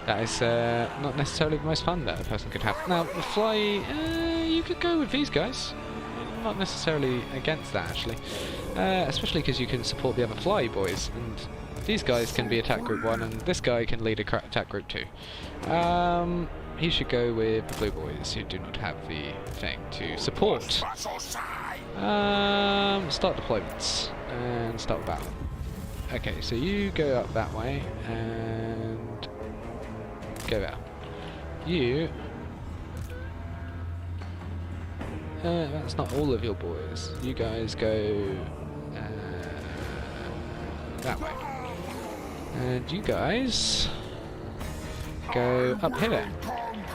S1: that is not necessarily the most fun that a person could have. Now, the fly, you could go with these guys. Not necessarily against that, actually. Especially because you can support the other fly boys, and these guys can be attack group 1, and this guy can lead attack group 2. He should go with the blue boys, who do not have the thing to support. Start deployments, and start battle. Okay, so you go up that way, and go there. You... that's not all of your boys. You guys go that way. And you guys go up here.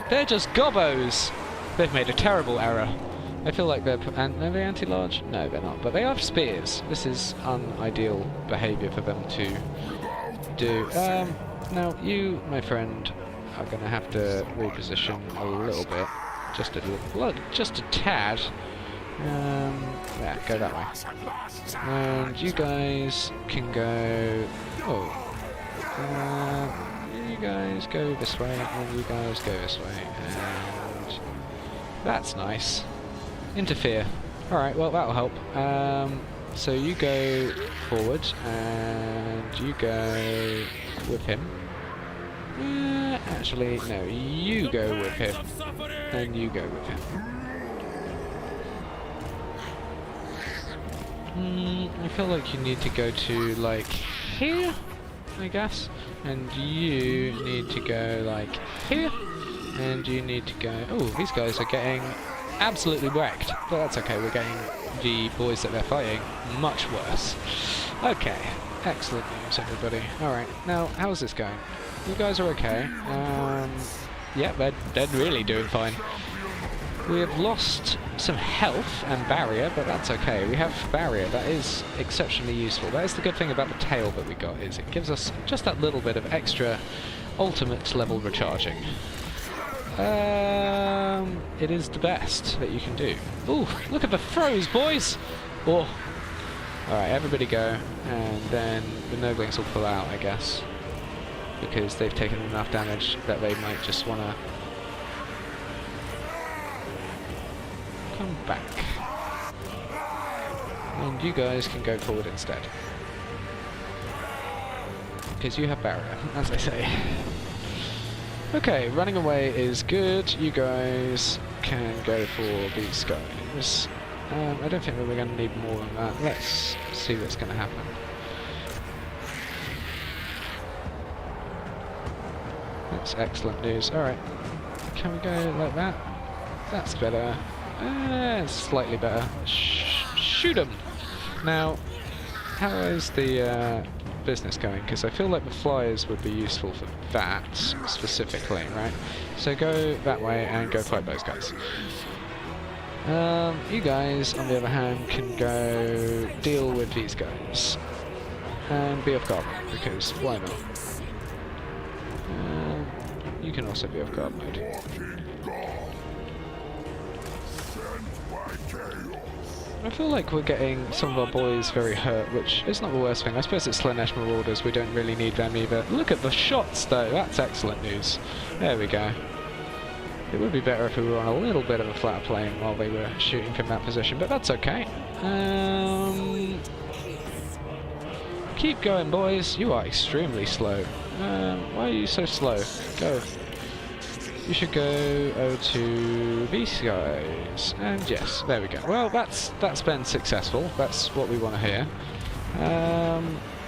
S1: They're just gobbos! They've made a terrible error. I feel like they're... are they anti-large? No, they're not. But they have spears. This is unideal behaviour for them to do. Now, you, my friend, are going to have to reposition a little bit. Just a tad. Yeah, go that way. And you guys can go... Oh. You guys go this way, and you guys go this way. And... that's nice. Interfere. Alright, well, that'll help. So you go forward, and you go with him. Actually, no, you go with him, and you go with him. I feel like you need to go to, like, here, I guess, and you need to go, like, here, and you need to go... Oh, these guys are getting absolutely wrecked, but that's okay, we're getting the boys that they're fighting much worse. Okay, excellent news, everybody. Alright, now, how's this going? You guys are okay. Yeah, they're really doing fine. We have lost some health and barrier, but that's okay. We have barrier. That is exceptionally useful. That is the good thing about the tail that we got, is it gives us just that little bit of extra ultimate level recharging. It is the best that you can do. Ooh, look at the throws, boys! Oh. Alright, everybody go, and then the Noglings will pull out, I guess. Because they've taken enough damage that they might just want to come back. And you guys can go forward instead. Because you have barrier, as I say. Okay, running away is good. You guys can go for these guys. I don't think that we're going to need more than that. Let's see what's going to happen. That's excellent news. Alright. Can we go like that? That's better. Slightly better. Shoot 'em! Now, how is the business going? Because I feel like the flyers would be useful for that, specifically, right? So go that way and go fight those guys. You guys, on the other hand, can go deal with these guys. And be off guard, because why not? You can also be off guard mode. I feel like we're getting some of our boys very hurt, which is not the worst thing. I suppose it's Slanesh Marauders, we don't really need them either. Look at the shots though, that's excellent news. There we go. It would be better if we were on a little bit of a flatter plane while they were shooting from that position, but that's okay. Keep going, boys. You are extremely slow. Why are you so slow? Go. You should go over to these guys. And yes, there we go. Well, that's been successful. That's what we want to hear.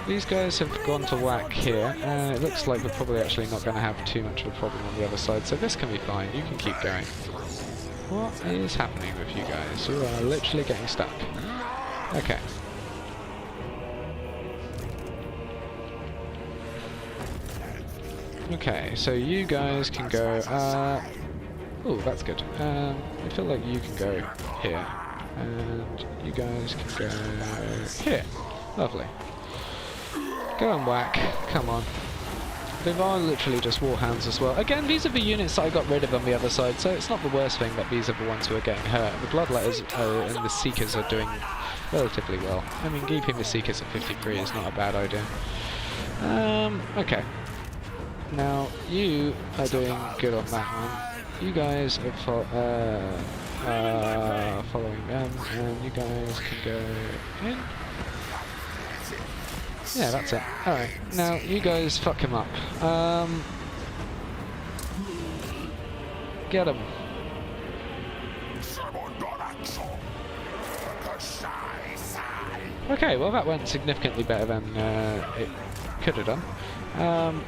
S1: These guys have gone to whack here. It looks like we're probably actually not going to have too much of a problem on the other side, so this can be fine. You can keep going. What is happening with you guys? You are literally getting stuck. Okay. Okay, so you guys can go, oh, that's good. I feel like you can go here, and you guys can go here. Lovely. Go and whack, come on. They are literally just warhounds as well. Again, these are the units that I got rid of on the other side, so it's not the worst thing that these are the ones who are getting hurt. The Bloodletters and the Seekers are doing relatively well. I mean, keeping the Seekers at 53 is not a bad idea. Okay. Now, you are doing good on that one. You guys are following them, and you guys can go in. Yeah, that's it. Alright, now you guys fuck him up. Get him. Okay, well that went significantly better than it could have done.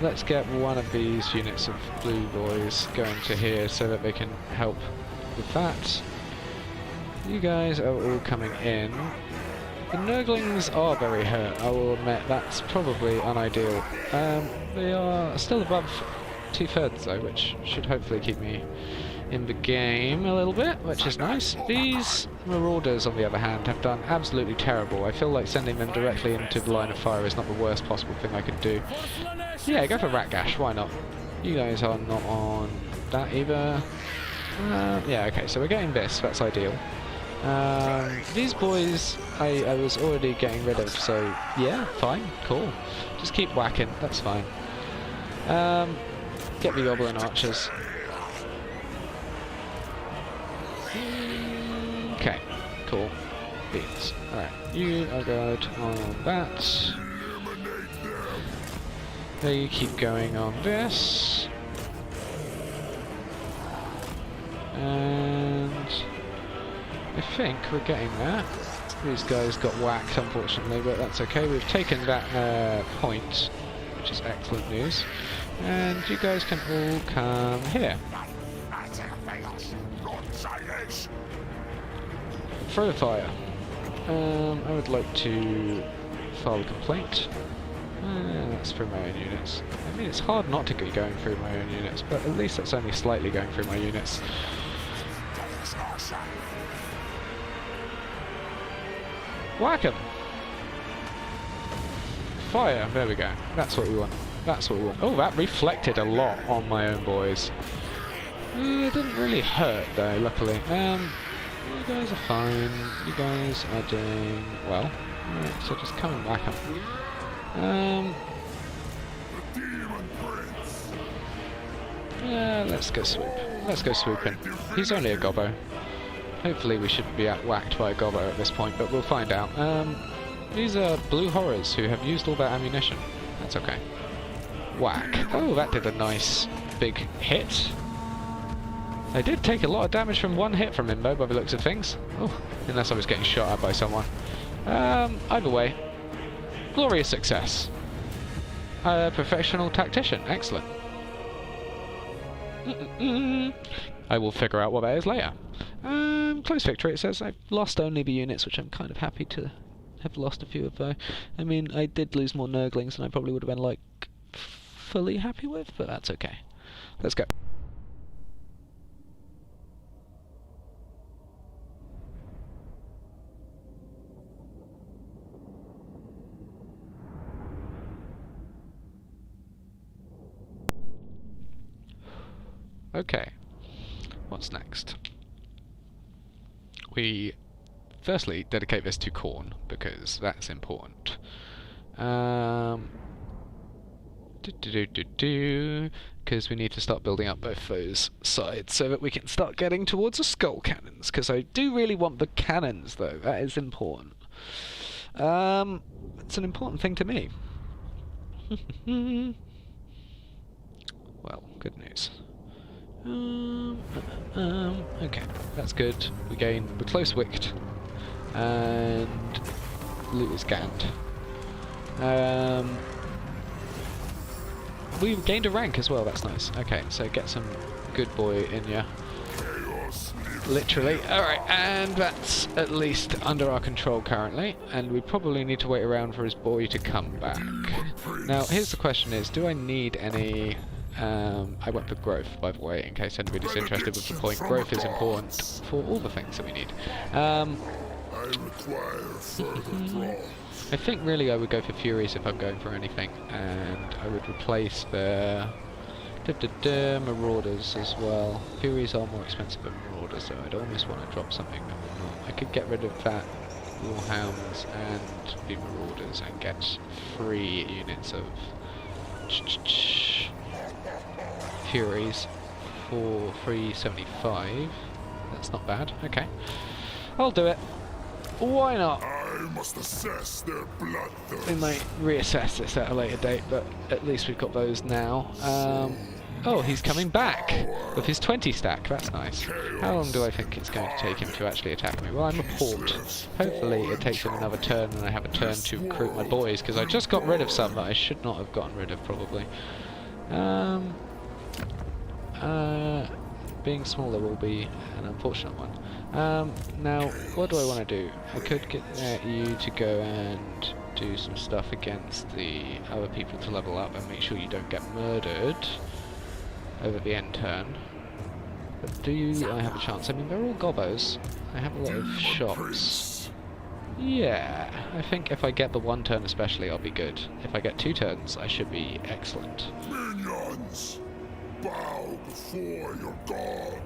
S1: Let's get one of these units of blue boys going to here so that they can help with that. You guys are all coming in. The Nurglings are very hurt, I will admit. That's probably unideal. They are still above 2/3 though, which should hopefully keep me in the game a little bit, which is nice. These Marauders, on the other hand, have done absolutely terrible. I feel like sending them directly into the line of fire is not the worst possible thing I could do. Yeah, go for Ratgash, why not? You guys are not on that either. Yeah, okay, so we're getting this, that's ideal. These boys I was already getting rid of, so yeah, fine, cool. Just keep whacking, that's fine. Get the Goblin Archers. Okay, cool. Beans. Alright, you are good on that. They keep going on this. And I think we're getting there. These guys got whacked, unfortunately, but that's okay. We've taken that point, which is excellent news. And you guys can all come here. Throw the fire. I would like to file a complaint. That's through my own units. I mean, it's hard not to be going through my own units, but at least that's only slightly going through my units. Whack 'em! Fire! There we go. That's what we want. That's what we want. Oh, that reflected a lot on my own boys. It didn't really hurt though, luckily. You guys are fine. You guys are doing well. Alright, so just come and whack 'em. Yeah, let's go swoop. Let's go swooping. He's only a gobbo. Hopefully we shouldn't be whacked by a gobbo at this point, but we'll find out. These are blue horrors who have used all their ammunition. That's okay. Whack. Oh, that did a nice big hit. I did take a lot of damage from one hit from him though, by the looks of things. Oh, unless I was getting shot at by someone. Either way, glorious success. Professional tactician, excellent. I will figure out what that is later. Close victory, it says. I've lost only the units, which I'm kind of happy to have lost a few of though. I mean, I did lose more Nurglings than I probably would have been, like, fully happy with, but that's okay. Let's go. Okay. What's next? We firstly dedicate this to corn, because that's important. Because we need to start building up both those sides so that we can start getting towards the skull cannons, because I do really want the cannons though, that is important. It's an important thing to me. Well, good news. Okay, that's good. We're close wicked, and loot is gained. We've gained a rank as well, that's nice. Okay, so get some Goodboi in ya. Literally. Alright, and that's at least under our control currently, and we probably need to wait around for his boy to come back. Now, here's the question is, do I need any... I went for growth, by the way, in case anybody's interested with the point. Growth is important for all the things that we need. I think really I would go for Furies if I'm going for anything, and I would replace the Marauders as well. Furies are more expensive than Marauders, so I'd almost want to drop something that would not. I could get rid of that Warhounds and the Marauders and get 3 units of Furies for 375. That's not bad. Okay, I'll do it. Why not?
S3: I must assess their blood thirst.
S1: We might reassess this at a later date, but at least we've got those now. Oh, he's coming back with his 20 stack. That's nice. How long do I think it's going to take him to actually attack me? Well, I'm a port. Hopefully it takes him another turn and I have a turn to recruit my boys, because I just got rid of some that I should not have gotten rid of, probably. Being smaller will be an unfortunate one. Now, what do I want to do? I could get you to go and do some stuff against the other people to level up and make sure you don't get murdered over the end turn. But do I have a chance? I mean, they're all gobbos. I have a lot of shops. Yeah, I think if I get the 1 turn especially, I'll be good. If I get 2 turns, I should be excellent.
S3: Minions, bow before your god.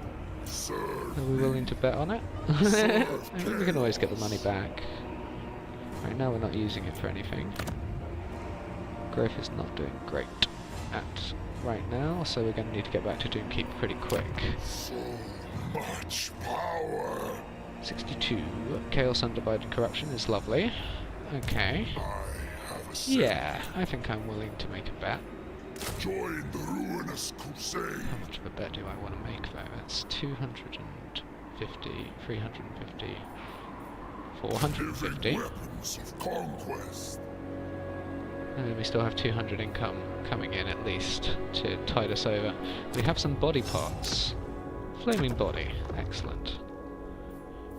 S3: Serve.
S1: Are we willing to bet on it? I think we can always get the money back. Right now we're not using it for anything. Growth is not doing great at right now, so we're going to need to get back to Doomkeep pretty quick.
S3: So much power.
S1: 62. Chaos Undivided Corruption is lovely. Okay.
S3: I have a
S1: Yeah, I think I'm willing to make a bet.
S3: join the ruinous crusade.
S1: How much of a bet do I want to make though? That's 250, 350, 450.
S3: Weapons of conquest.
S1: And then we still have 200 income coming in at least to tide us over. We have some body parts. Flaming body, excellent.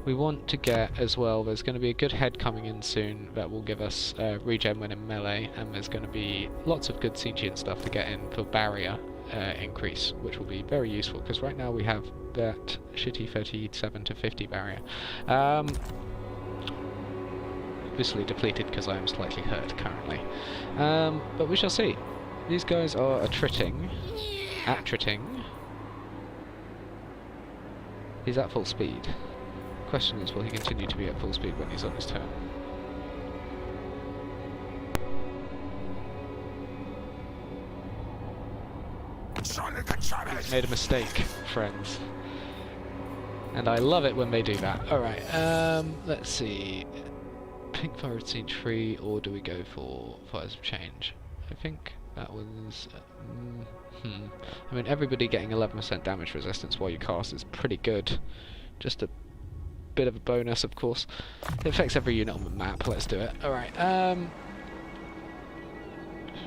S1: We want to get as well, there's going to be a good head coming in soon that will give us regen when in melee, and there's going to be lots of good Siegian stuff to get in for barrier increase, which will be very useful, because right now we have that shitty 37 to 50 barrier. Obviously depleted because I am slightly hurt currently. But we shall see. These guys are attriting. He's at full speed. Question is, will he continue to be at full speed when he's on his turn? He's made a mistake, friends. And I love it when they do that. Alright, let's see. Pink Forest Seed Tree, or do we go for Fires of Change? I think that was... I mean, everybody getting 11% damage resistance while you cast is pretty good. Just a bit of a bonus, of course. It affects every unit on the map. Let's do it. Alright,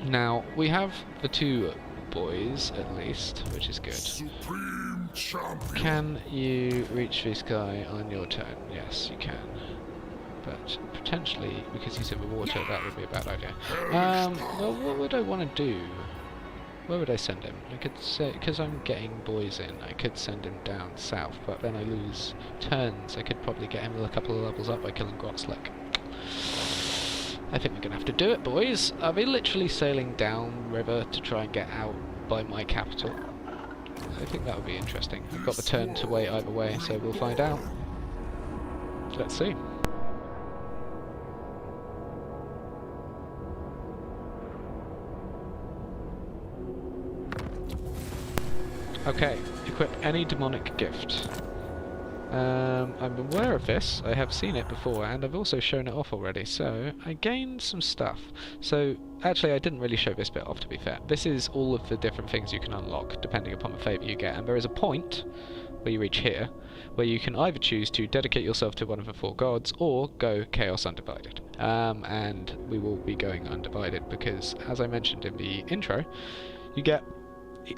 S1: now, we have the 2 boys, at least, which is good.
S3: Supreme champion.
S1: Can you reach this guy on your turn? Yes, you can. But potentially, because he's in the water, that would be a bad idea. Well, what would I want to do? Where would I send him? I could say, because I'm getting boys in, I could send him down south, but then I lose turns. I could probably get him a couple of levels up by killing Grotzlik. I think we're going to have to do it, boys. Are they literally sailing down river to try and get out by my capital? I think that would be interesting. I've got the turn to wait either way, so we'll find out. Let's see. Okay, equip any demonic gift. I'm aware of this, I have seen it before, and I've also shown it off already, so I gained some stuff. So, actually I didn't really show this bit off, to be fair. This is all of the different things you can unlock, depending upon the favour you get, and there is a point, where you reach here, where you can either choose to dedicate yourself to one of the 4 gods, or go Chaos Undivided. And we will be going Undivided, because, as I mentioned in the intro, you get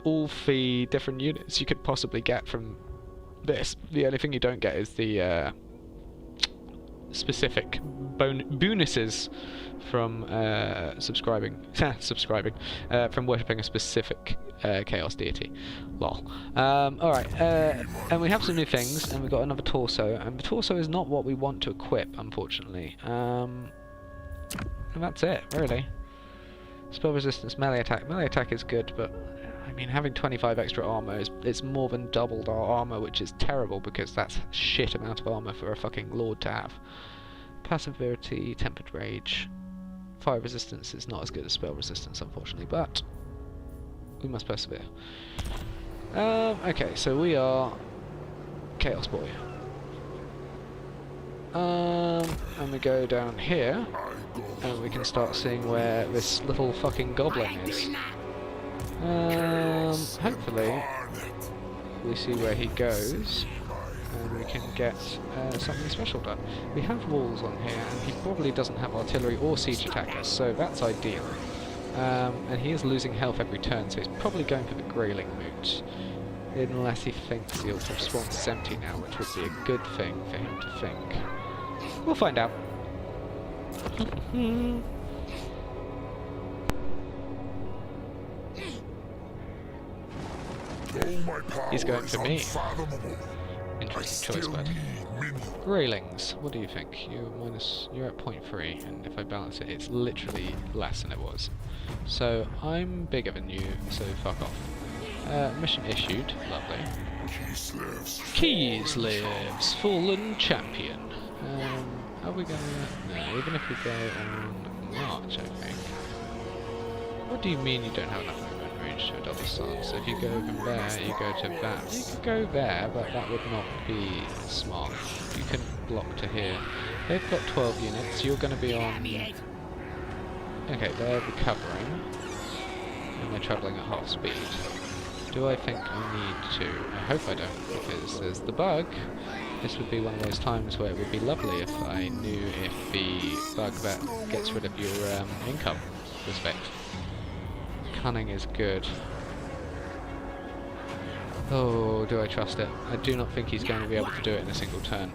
S1: all the different units you could possibly get from this. The only thing you don't get is the specific bonuses from subscribing from worshipping a specific chaos deity. Lol. Alright, and we have some new things, and we've got another torso, and the torso is not what we want to equip, unfortunately. And that's it, really. Spell resistance, melee attack. Melee attack is good, but I mean, having 25 extra armor it's more than doubled our armor, which is terrible because that's a shit amount of armor for a fucking lord to have. Passive ability, tempered rage. Fire resistance is not as good as spell resistance, unfortunately, but we must persevere. Okay, so we are Chaosboi. And we go down here, and we can start seeing where this little fucking goblin is. Hopefully we see where he goes and we can get something special done. We have walls on here, and he probably doesn't have artillery or siege attackers, so that's ideal. And he is losing health every turn, so he's probably going for the grayling route, unless he thinks the altar of spawns is empty now, which would be a good thing for him to think. We'll find out. He's going for me. Interesting choice, bud. Graylings, what do you think? You're at 0.3, and if I balance it, it's literally less than it was. So I'm bigger than you, so fuck off. Mission issued, lovely. Kislev's fallen champion. Are we going to... No, even if we go on March, I think. What do you mean you don't have enough movement range to a double start? So if you go from there, you go to that. You could go there, but that would not be smart. You can block to here. They've got 12 units, you're going to be on... Okay, they're recovering. And they're travelling at half speed. Do I think I need to? I hope I don't, because there's the bug. This would be one of those times where it would be lovely if I knew if the bug that gets rid of your income was fixed. Cunning is good. Oh, do I trust it? I do not think he's going to be able to do it in a single turn.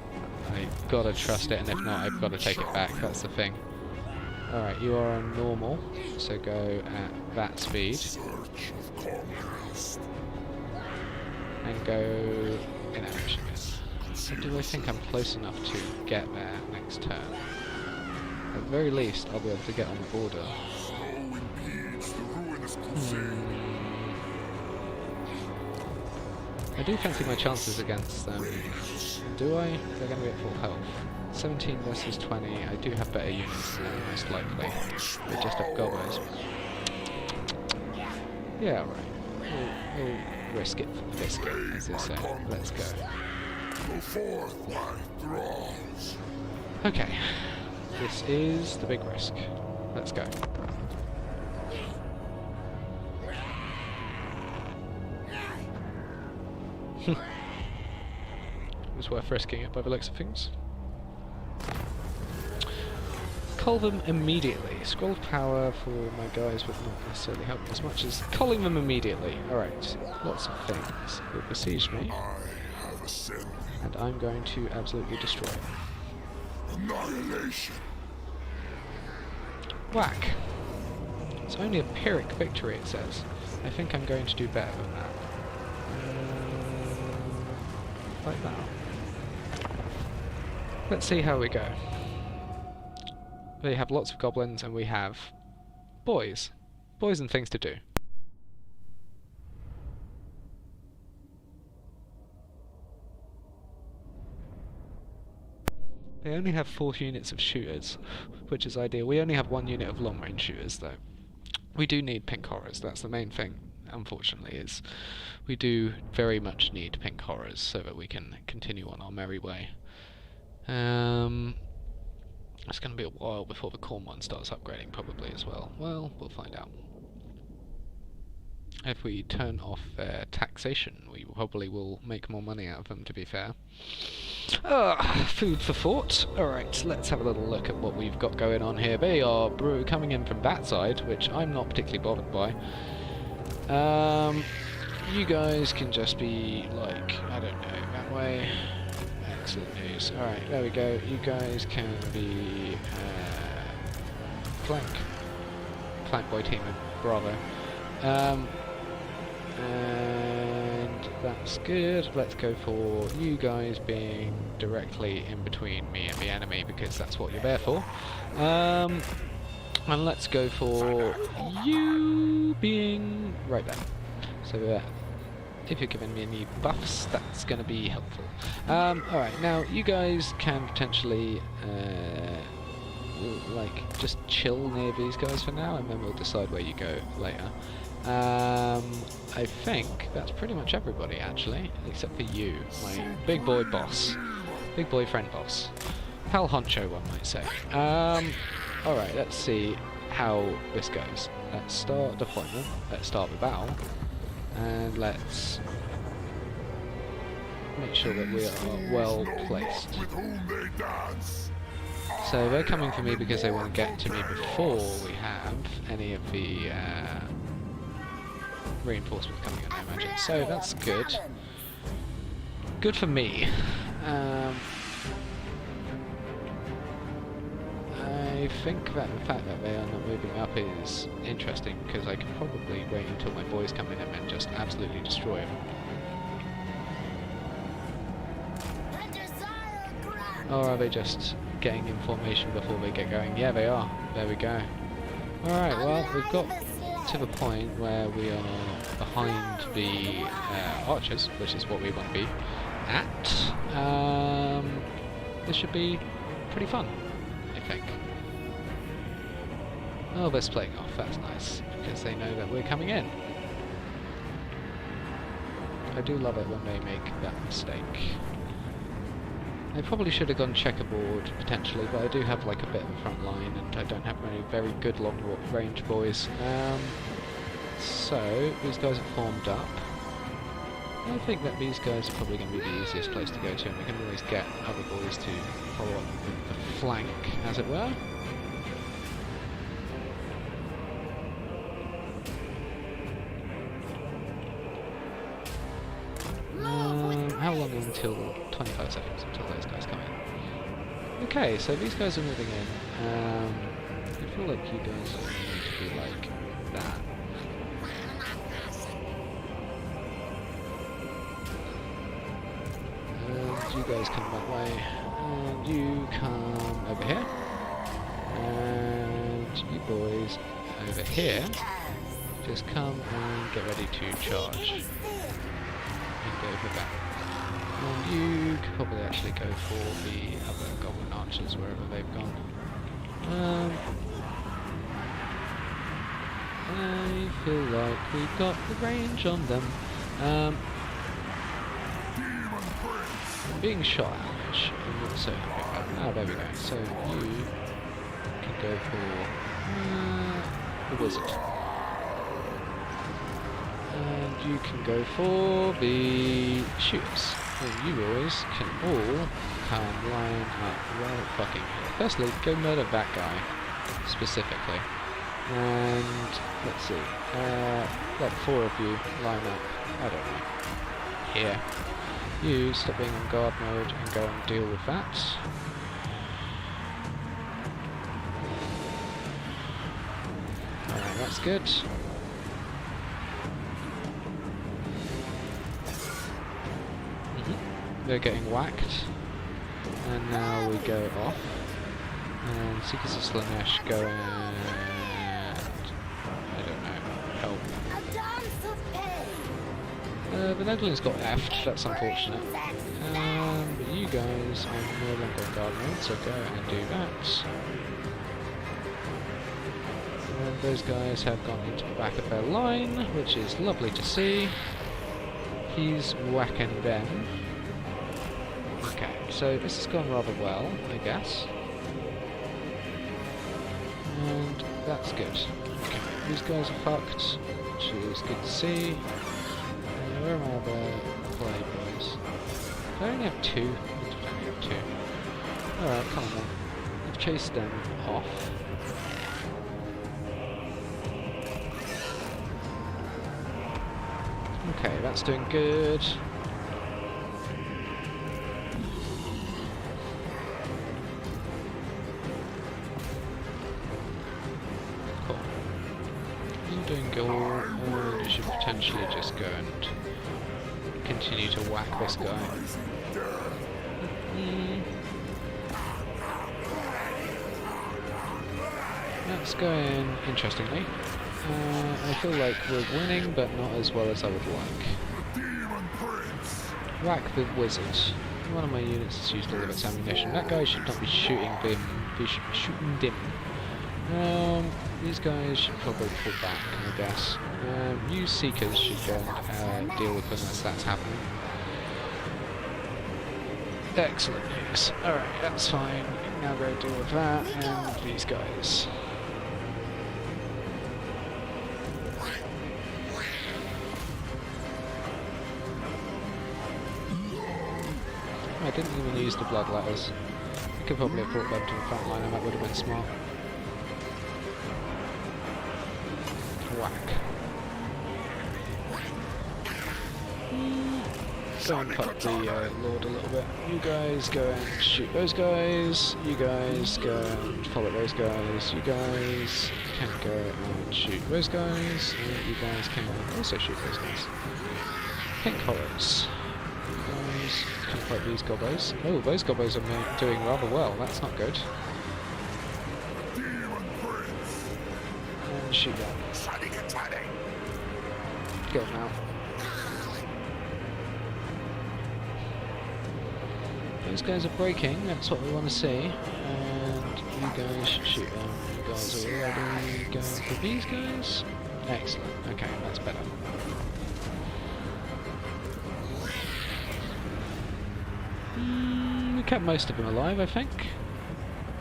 S1: I've got to trust it, and if not, I've got to take it back. That's the thing. Alright, you are on normal, so go at that speed. And go in action. So do I think I'm close enough to get there next turn? At the very least, I'll be able to get on the border. I do fancy my chances against them. Do I? They're going to be at full health. 17 versus 20. I do have better units than them, most likely. They're just up gobos. Yeah, right. We'll risk it for the biscuit, as they say. Let's go. Okay. This is the big risk. Let's go. It was worth risking it by the looks of things. Cull them immediately. Scroll of power for my guys would not necessarily help as much as culling them immediately. Alright, lots of things. You'll besiege me. And I'm going to absolutely destroy it. Annihilation. Whack! It's only a Pyrrhic victory, it says. I think I'm going to do better than that. Like that. Let's see how we go. We have lots of goblins, and we have boys. Boys and things to do. They only have 4 units of shooters, which is ideal. We only have 1 unit of long-range shooters, though. We do need pink horrors. That's the main thing, unfortunately, is we do very much need pink horrors so that we can continue on our merry way. It's going to be a while before the corn one starts upgrading, probably, as well. Well, we'll find out. If we turn off their taxation, we probably will make more money out of them, to be fair. Food for thought. Alright, let's have a little look at what we've got going on here. They are coming in from that side, which I'm not particularly bothered by. You guys can just be, like, I don't know, that way. Excellent news. Alright, there we go. You guys can be flank boy team of Bravo. And that's good. Let's go for you guys being directly in between me and the enemy, because that's what you're there for. And let's go for you being right there. So if you're giving me any buffs, that's going to be helpful. Alright, now you guys can potentially like just chill near these guys for now, and then we'll decide where you go later. I think that's pretty much everybody, actually, except for you, my big boy boss. Big boy friend boss. Pal honcho, one might say. Alright, let's see how this goes. Let's start deployment, let's start the battle, and let's make sure that we are well placed. So they're coming for me because they want to get to me before we have any of the reinforcements coming in, I imagine. So that's good. Good for me. I think that the fact that they are not moving up is interesting, because I can probably wait until my boys come in and then just absolutely destroy them. Or are they just getting in formation before they get going? Yeah, they are. There we go. Alright, well, we've got to the point where we are behind the archers, which is what we want to be at. This should be pretty fun, I think. Oh, they're splitting off. That's nice, because they know that we're coming in. I do love it when they make that mistake. I probably should have gone checkerboard, potentially, but I do have like a bit of a front line, and I don't have many very good long-range boys. So, these guys are formed up. I think that these guys are probably going to be the easiest place to go to, and we can always get other boys to follow up with the flank, as it were. How long until 25 seconds until those guys come in? Okay, so these guys are moving in. I feel like you guys need to be like that. And you guys come that way. And you come over here. And you boys over here. Just come and get ready to charge. And go for that. And you could probably actually go for the other goblin archers wherever they've gone. I feel like we've got the range on them. Being shot at, which I'm not so happy about. Oh, there we go. So you can go for the wizard. And you can go for the shooters. And you boys can all come line up right fucking here. Firstly, go murder that guy, specifically. And, let's see, let 4 of you line up, I don't know, here. You stop being on guard mode and go and deal with that. Alright, that's good. They're getting whacked, and now we go off, and Seekers of Slanesh go and, I don't know, help. The Netherlands got effed, that's unfortunate, but you guys are no longer on guard mode, so go and do that. And those guys have gone into the back of their line, which is lovely to see. He's whacking them. Okay, so this has gone rather well, I guess. And that's good. Okay, these guys are fucked, which is good to see. Where are my other playboys? I only have two. I only have two. Alright, come on then. We've chased them off. Okay, that's doing good. Cool. You're doing good, and you should potentially just go and continue to whack this guy. That's going interestingly. I feel like we're winning, but not as well as I would like. Whack the wizard. One of my units has used all of its ammunition. That guy should not be shooting him. He should be shooting dim. These guys should probably pull back, I guess. You Seekers should go and deal with them as that's happening. Excellent news. Alright, that's fine. Now go deal with that, and these guys. I didn't even use the blood letters. I could probably have brought them to the front line and that would have been smart. Whack. Go and fuck the Lord a little bit. You guys go and shoot those guys. You guys go and follow those guys. You guys can go and shoot those guys. And you guys can also shoot those guys. Pink horrors. Can fight these gobbos. Oh, those gobbos are doing rather well. That's not good. And shoot them. Kill them out. Those guys are breaking. That's what we want to see. And you guys should shoot them. You guys are already going for these guys. Excellent. Okay, that's better. We kept most of them alive, I think.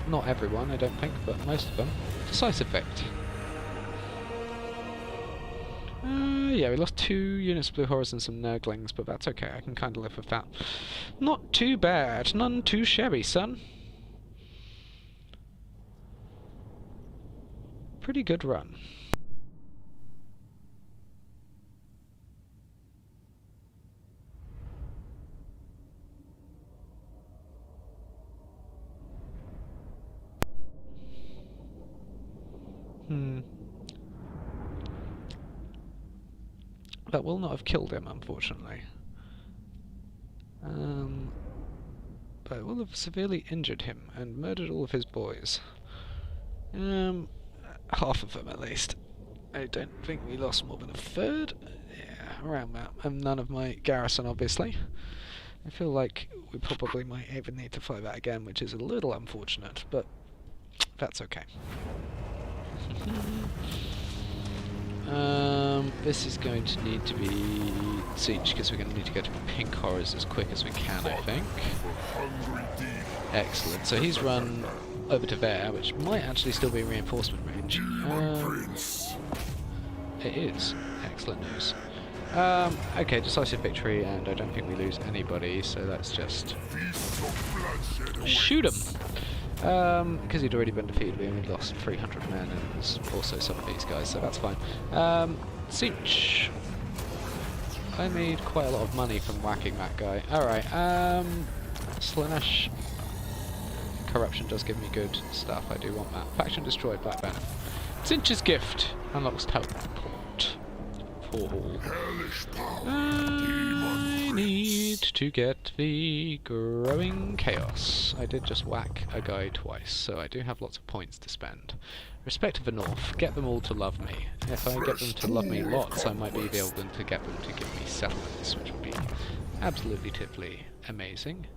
S1: Not everyone, I don't think, but most of them. Decisive victory. Yeah, we lost 2 units of Blue Horrors and some Nurglings, but that's okay, I can kind of live with that. Not too bad, none too shabby, son. Pretty good run. That will not have killed him, unfortunately. But it will have severely injured him and murdered all of his boys. Half of them at least. I don't think we lost more than a third. Yeah, around that. And none of my garrison, obviously. I feel like we probably might even need to fight that again, which is a little unfortunate, but that's okay. This is going to need to be siege because we're going to need to go to Pink Horrors as quick as we can, I think. Excellent. So he's run over to there, which might actually still be reinforcement range. It is. Excellent news. Okay, decisive victory, and I don't think we lose anybody, so let's just shoot him. Because he'd already been defeated, we only lost 300 men, and it was also some of these guys, so that's fine. Siege. I made quite a lot of money from whacking that guy. Alright, Slanesh. Corruption does give me good stuff, I do want that. Faction destroyed, Black Banner. Sinch's gift unlocks teleport. I need to get the growing chaos. I did just whack a guy twice, so I do have lots of points to spend. Respect to the North, get them all to love me. If I get them to love me lots, I might be able to get them to give me settlements, which would be absolutely tipply amazing.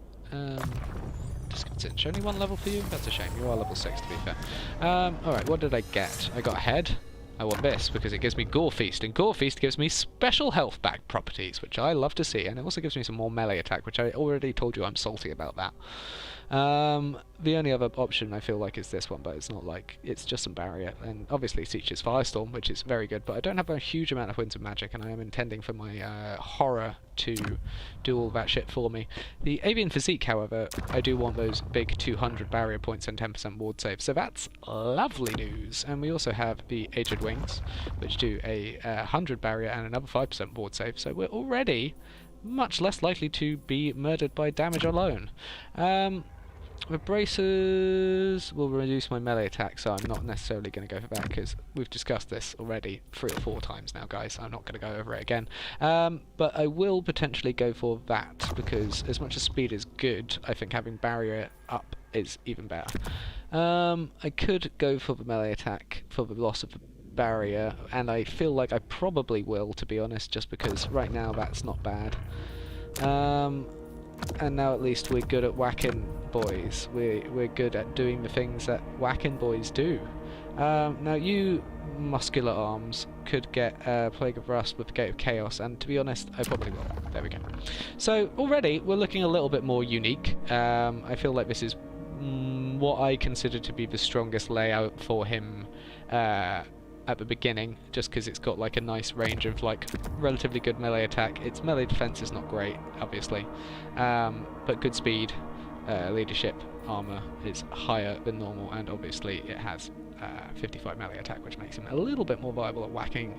S1: Discontinch. Only one level for you? That's a shame. You are level 6 to be fair. Alright, what did I get? I got a head. I want this because it gives me Gore Feast, and Gore Feast gives me special health back properties, which I love to see, and it also gives me some more melee attack, which I already told you I'm salty about that. The only other option I feel like is this one, but it's not like, it's just some barrier, and obviously Sietch's Firestorm, which is very good, but I don't have a huge amount of Winds of Magic, and I am intending for my Horror to do all that shit for me. The Avian Physique, however, I do want those big 200 barrier points and 10% ward save, so that's lovely news. And we also have the Aged Wings, which do a 100 barrier and another 5% ward save, so we're already much less likely to be murdered by damage alone. The bracers will reduce my melee attack, so I'm not necessarily going to go for that because we've discussed this already 3 or 4 times now, guys. I'm not going to go over it again. But I will potentially go for that because as much as speed is good, I think having barrier up is even better. I could go for the melee attack for the loss of the barrier, and I feel like I probably will, to be honest, just because right now that's not bad. And now at least we're good at whacking boys. We're good at doing the things that whacking boys do. Now you muscular arms could get Plague of Rust with the Gate of Chaos, and to be honest, I probably will. There we go. So already we're looking a little bit more unique. I feel like this is what I consider to be the strongest layout for him at the beginning, just because it's got like a nice range of like relatively good melee attack. Its melee defense is not great, obviously, but good speed, leadership, armor is higher than normal, and obviously it has 55 melee attack, which makes him a little bit more viable at whacking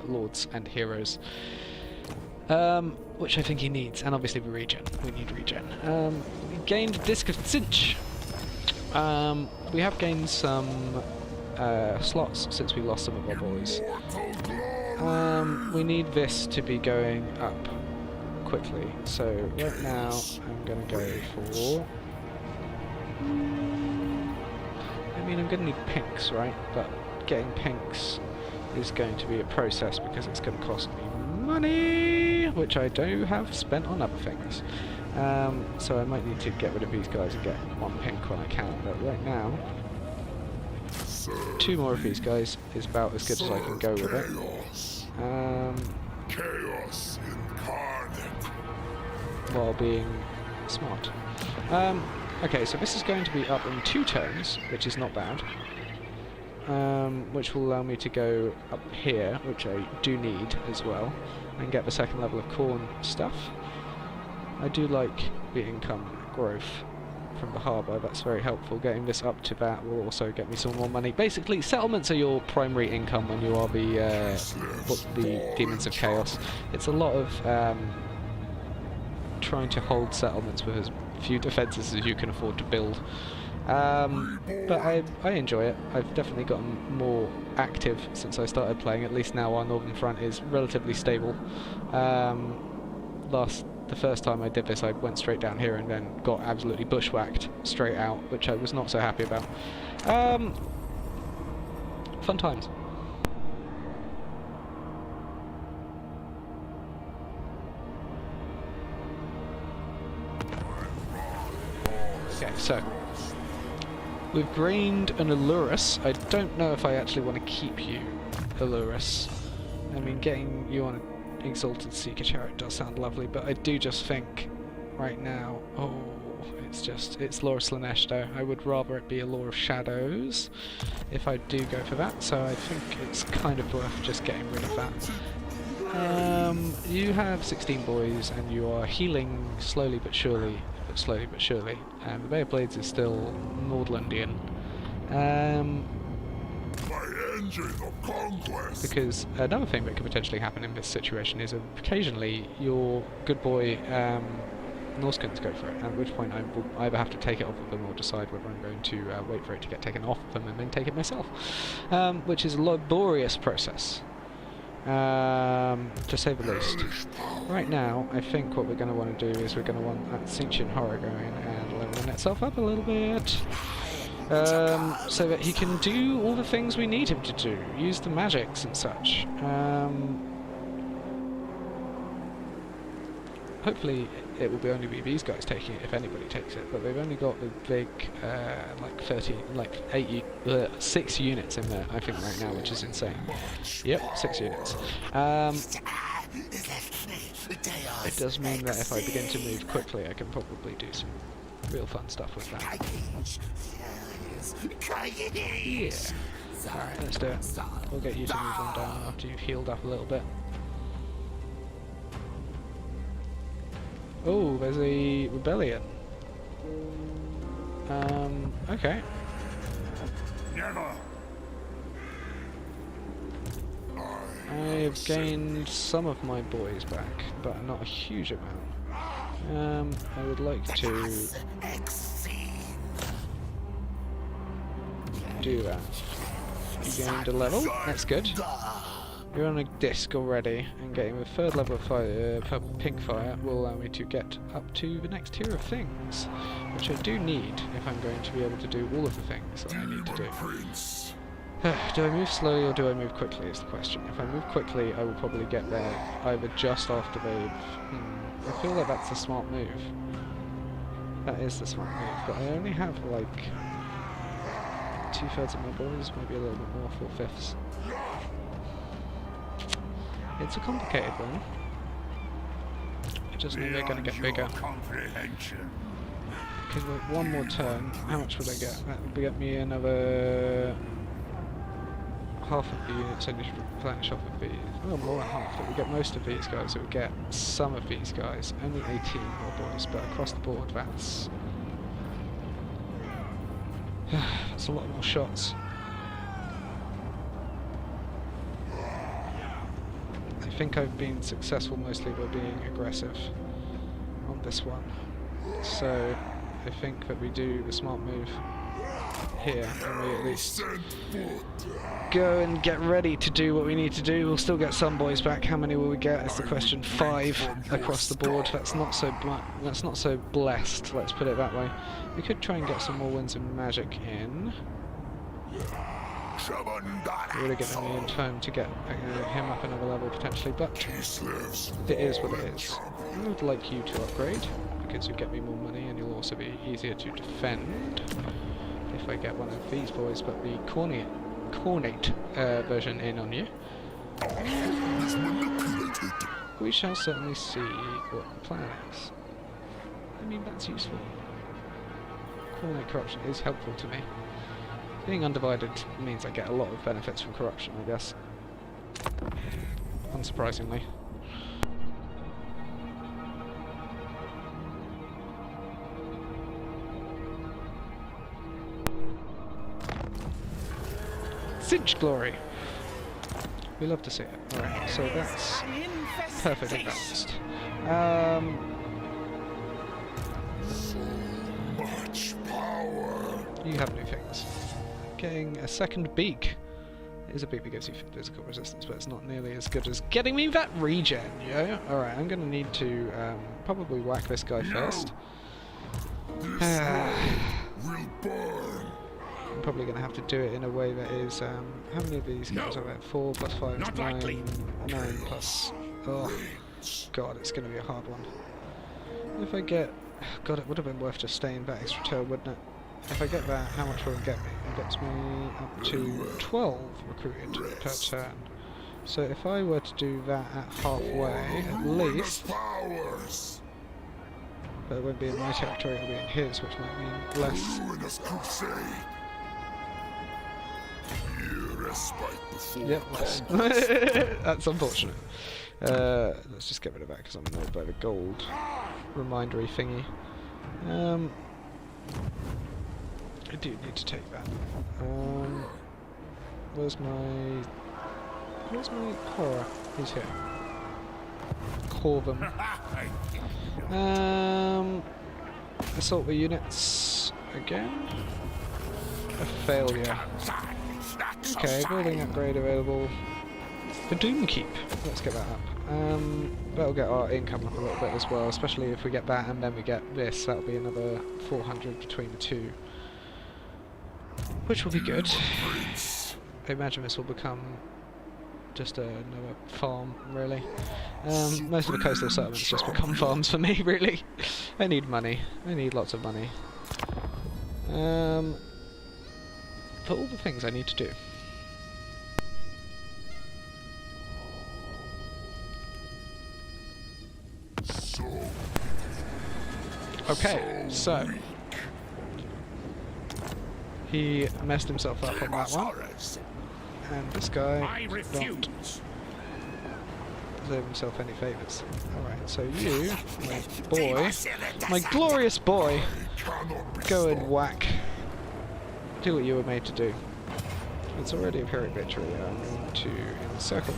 S1: lords and heroes, which I think he needs. And obviously the regen, we need regen. We gained Disc of Cinch. We have gained some slots since we lost some of our boys. We need this to be going up quickly, so right now I'm going to go for... I mean, I'm going to need pinks, right? But getting pinks is going to be a process because it's going to cost me money, which I do have spent on other things. So I might need to get rid of these guys and get 1 pink when I can, but right now 2 more of these guys is about as good as I can go with it.
S3: Chaos incarnate.
S1: While being smart. Okay, so this is going to be up in 2 turns, which is not bad. Which will allow me to go up here, which I do need as well, and get the 2nd level of corn stuff. I do like the income growth from the harbour, that's very helpful. Getting this up to that will also get me some more money. Basically, settlements are your primary income when you are the Demons of Chaos. It's a lot of trying to hold settlements with as few defences as you can afford to build. But I enjoy it. I've definitely gotten more active since I started playing. At least now our northern front is relatively stable. The first time I did this, I went straight down here and then got absolutely bushwhacked straight out, which I was not so happy about. Fun times. Okay, so we've gained an Allurus. I don't know if I actually want to keep you, Allurus. I mean, getting you on an Exalted Seeker Chariot does sound lovely, but I do just think right now, it's Lore of Slanesh though. I would rather it be a Lore of Shadows if I do go for that, so I think it's kind of worth just getting rid of that. You have 16 boys and you are healing slowly but surely, and the Bay of Blades is still Nordlandian. Because another thing that could potentially happen in this situation is occasionally your Goodboi Norskins go for it, at which point I will either have to take it off of them or decide whether I'm going to wait for it to get taken off of them and then take it myself, which is a laborious process, to say the least. Right now, I think what we're going to want to do is we're going to want that Ascension Horror going and leveling itself up a little bit. So that he can do all the things we need him to do, use the magics and such. hopefully it will only be these guys taking it if anybody takes it. But they've only got the big like 6 units in there, I think, right now, which is insane. Yep, 6 units. It does mean that if I begin to move quickly, I can probably do some real fun stuff with that. Yeah. Alright, let's do it. We'll get you to move on down after you've healed up a little bit. Oh, there's a rebellion. Okay. I've gained some of my boys back, but not a huge amount. I would like to do that. You gained a level, that's good. You're on a disc already, and getting the 3rd level of fire, pink fire will allow me to get up to the next tier of things, which I do need if I'm going to be able to do all of the things that I need to do. Do I move slowly or do I move quickly is the question. If I move quickly, I will probably get there either just after they've... I feel like that's the smart move. That is the smart move, but I only have like 2/3 of my boys, maybe a little bit more, 4/5. It's a complicated one. I just know they're going to get bigger. Okay, wait, one more turn. How much would I get? That would get me another... half of the units I need to replenish off of these. Well, more than half. It would get most of these guys. It would get some of these guys. Only 18 more boys, but across the board that's... that's a lot more shots. I think I've been successful mostly by being aggressive on this one. So I think that we do the smart move here, and we at least go and get ready to do what we need to do. We'll still get some boys back. How many will we get is the question. 5 across the board. That's not so blessed, let's put it that way. We could try and get some more winds of magic in. It would have given me in time to get him up another level potentially, but it is what it is. I would like you to upgrade, because you get me more money and you'll also be easier to defend if I get one of these boys, but the cornate version in on you. We shall certainly see what the plan is. I mean, that's useful. Cornate corruption is helpful to me. Being undivided means I get a lot of benefits from corruption, I guess. Unsurprisingly. Cinch glory! We love to see it. Alright, so that's perfectly balanced.
S3: Much power.
S1: You have new things. Getting a second beak. It is a beak that gives you physical resistance, but it's not nearly as good as getting me that regen, yo! Alright, I'm gonna need to probably whack this guy first.
S3: Will burn.
S1: I'm probably gonna have to do it in a way that is, how many of these guys are there? 4 plus 5 is 9, 9 plus... oh, god, it's gonna be a hard one. If I get... god, it would have been worth just staying that extra turn, wouldn't it? If I get that, how much will it get me? It gets me up to 12 recruited per turn. So if I were to do that at halfway, at least... but it won't be in my territory, it'll be in his, which might mean less... Yep, that's unfortunate. Let's just get rid of that because I'm annoyed by the gold remindery thingy. I do need to take that. Where's my horror? He's here. Corvum. Assault the units again. A failure. Okay, building upgrade available. The Doom Keep. Let's get that up. That'll get our income up a little bit as well, especially if we get that and then we get this. That'll be another 400 between the two, which will be good. I imagine this will become just another farm, really. Most of the coastal settlements just become farms for me, really. I need money. I need lots of money. For all the things I need to do. Okay, so he messed himself up on that one, and this guy don't deserve himself any favours. Alright, so you, my boy, my glorious boy, go and whack. Do what you were made to do. It's already a Pyrrhic victory. I'm going to encircle.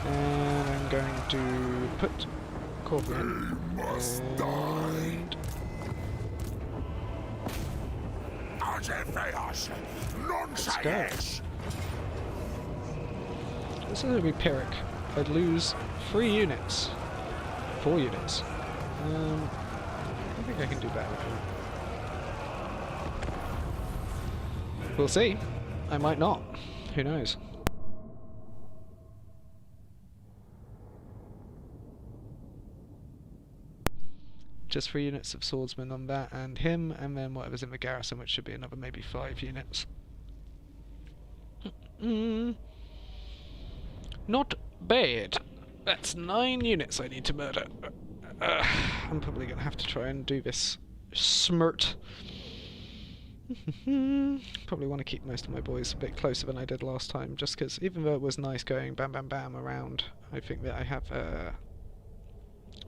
S1: And I'm going to put Corby in. And let's go. This is going to be Pyrrhic. I'd lose 3 units. 4 units. I think I can do better. We'll see. I might not. Who knows? Just 3 units of swordsmen on that and him, and then whatever's in the garrison, which should be another maybe 5 units. Not bad. That's 9 units I need to murder. I'm probably going to have to try and do this smirt. Probably want to keep most of my boys a bit closer than I did last time, just because even though it was nice going bam bam bam around, I think that I have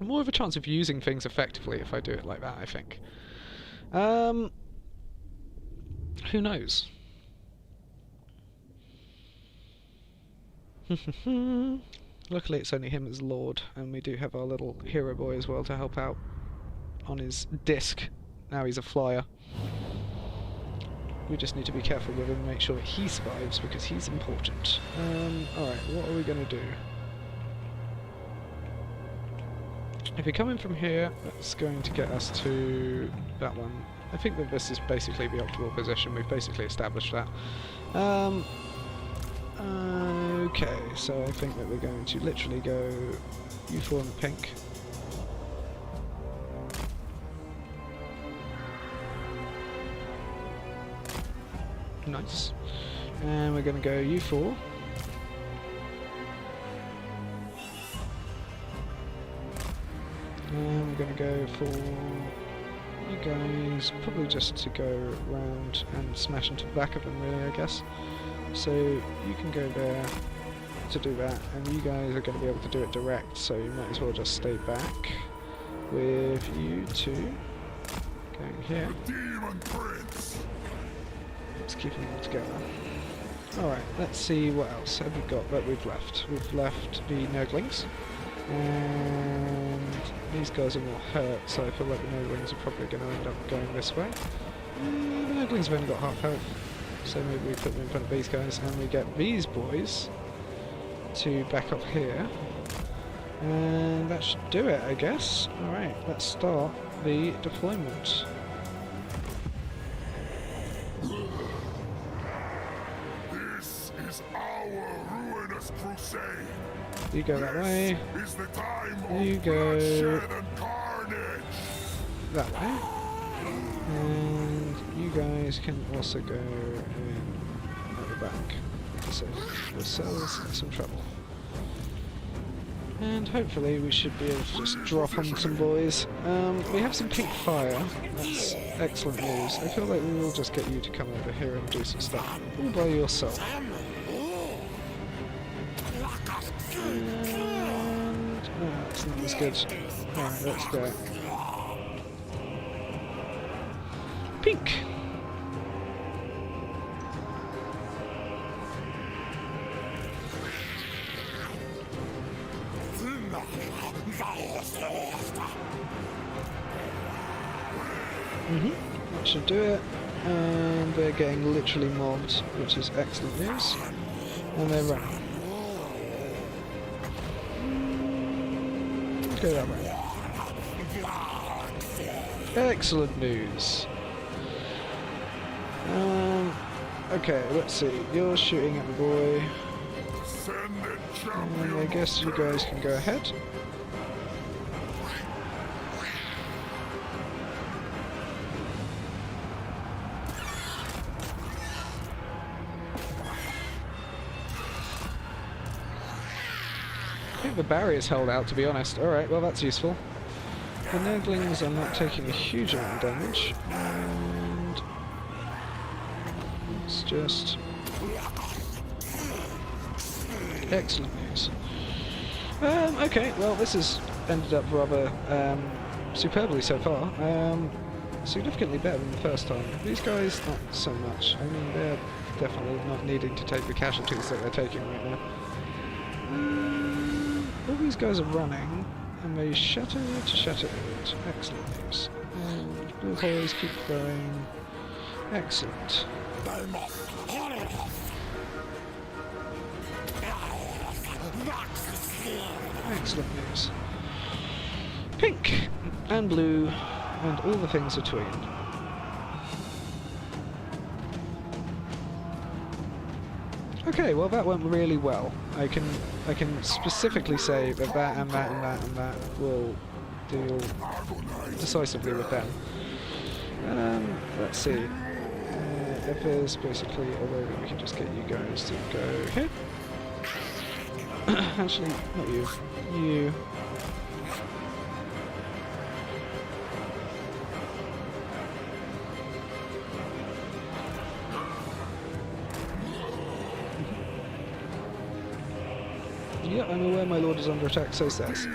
S1: more of a chance of using things effectively if I do it like that, I think. Who knows? Luckily it's only him as Lord, and we do have our little hero boy as well to help out on his disc. Now he's a flyer. We just need to be careful with him and make sure that he survives, because he's important. Alright, what are we going to do? If we come in from here, that's going to get us to that one. I think that this is basically the optimal position. We've basically established that. Okay, so I think that we're going to literally go U4 in the pink. Nice. And we're going to go U4. And we're going to go for you guys, probably just to go round and smash into the back of them, really, I guess. So you can go there to do that, and you guys are going to be able to do it direct, so you might as well just stay back with you two going here. Just keeping them all together. Alright, let's see what else have we got that we've left. We've left the Nurglings, and these guys are more hurt, so I feel like the Nurglings are probably going to end up going this way. The Nurglings have only got half health, so maybe we put them in front of these guys, and we get these boys to back up here, and that should do it, I guess. Alright, let's start the deployment. You go that way. You go that way. And you guys can also go in at the back to save yourselves some trouble. And hopefully we should be able to just drop on some boys. We have some pink fire. That's excellent news. I feel like we will just get you to come over here and do some stuff all by yourself. That's not as good. Alright, let's go. Pink! That should do it. And they're getting literally mobbed, which is excellent news. And they're running. Go that way. Excellent news. Okay, let's see. You're shooting at the boy. And I guess you guys can go ahead. I think the barrier's held out, to be honest. Alright, well that's useful. The Nurglings are not taking a huge amount of damage. And it's just excellent news. Okay, well this has ended up rather superbly so far. Significantly better than the first time. These guys, not so much. I mean, they're definitely not needing to take the casualties that they're taking right now. All these guys are running, and they shatter to shatter it. Excellent news. And blue holes keep going. Excellent. Excellent news. Pink and blue and all the things between. Okay, well that went really well. I can specifically say that that and that and that and that will deal decisively with them. Let's see. If there's basically a way that we can just get you guys to go here. Actually, not you. You. Yeah, I'm aware my lord is under attack, so says.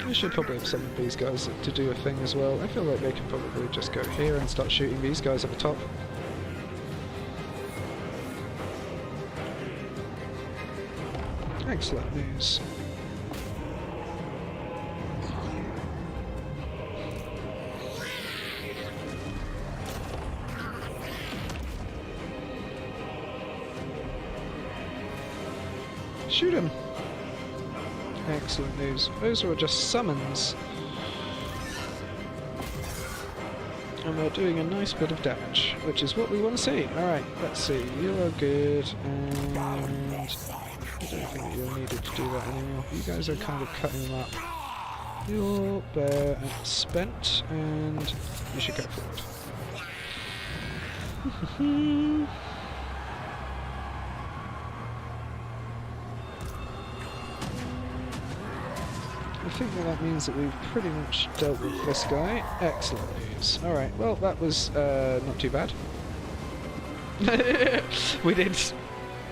S1: We should probably have summoned these guys to do a thing as well. I feel like they can probably just go here and start shooting these guys at the top. Excellent news. Shoot him! Excellent news. Those were just summons. And we're doing a nice bit of damage, which is what we want to see. Alright, let's see. You are good, and I don't think that you're needed to do that anymore. You guys are kind of cutting them up. You're bare and spent, and you should go forward. I think that means that we've pretty much dealt with this guy. Excellent news. Alright, well that was not too bad. We did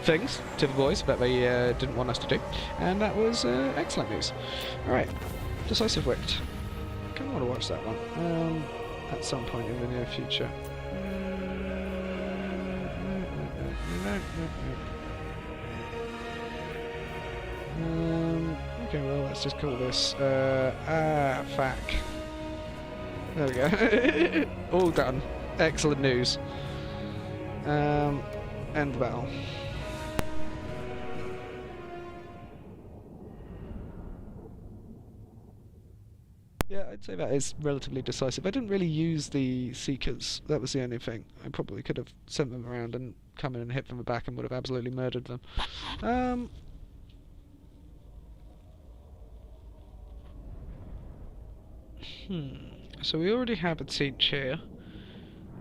S1: things to the boys that they didn't want us to do, and that was excellent news. Alright, decisive wicked. I kind of want to watch that one at some point in the near future. Okay, well, let's just call this, fuck. There we go. All done. Excellent news. End the battle. Yeah, I'd say that is relatively decisive. I didn't really use the Seekers. That was the only thing. I probably could have sent them around and come in and hit from the back and would have absolutely murdered them. So we already have a teach here.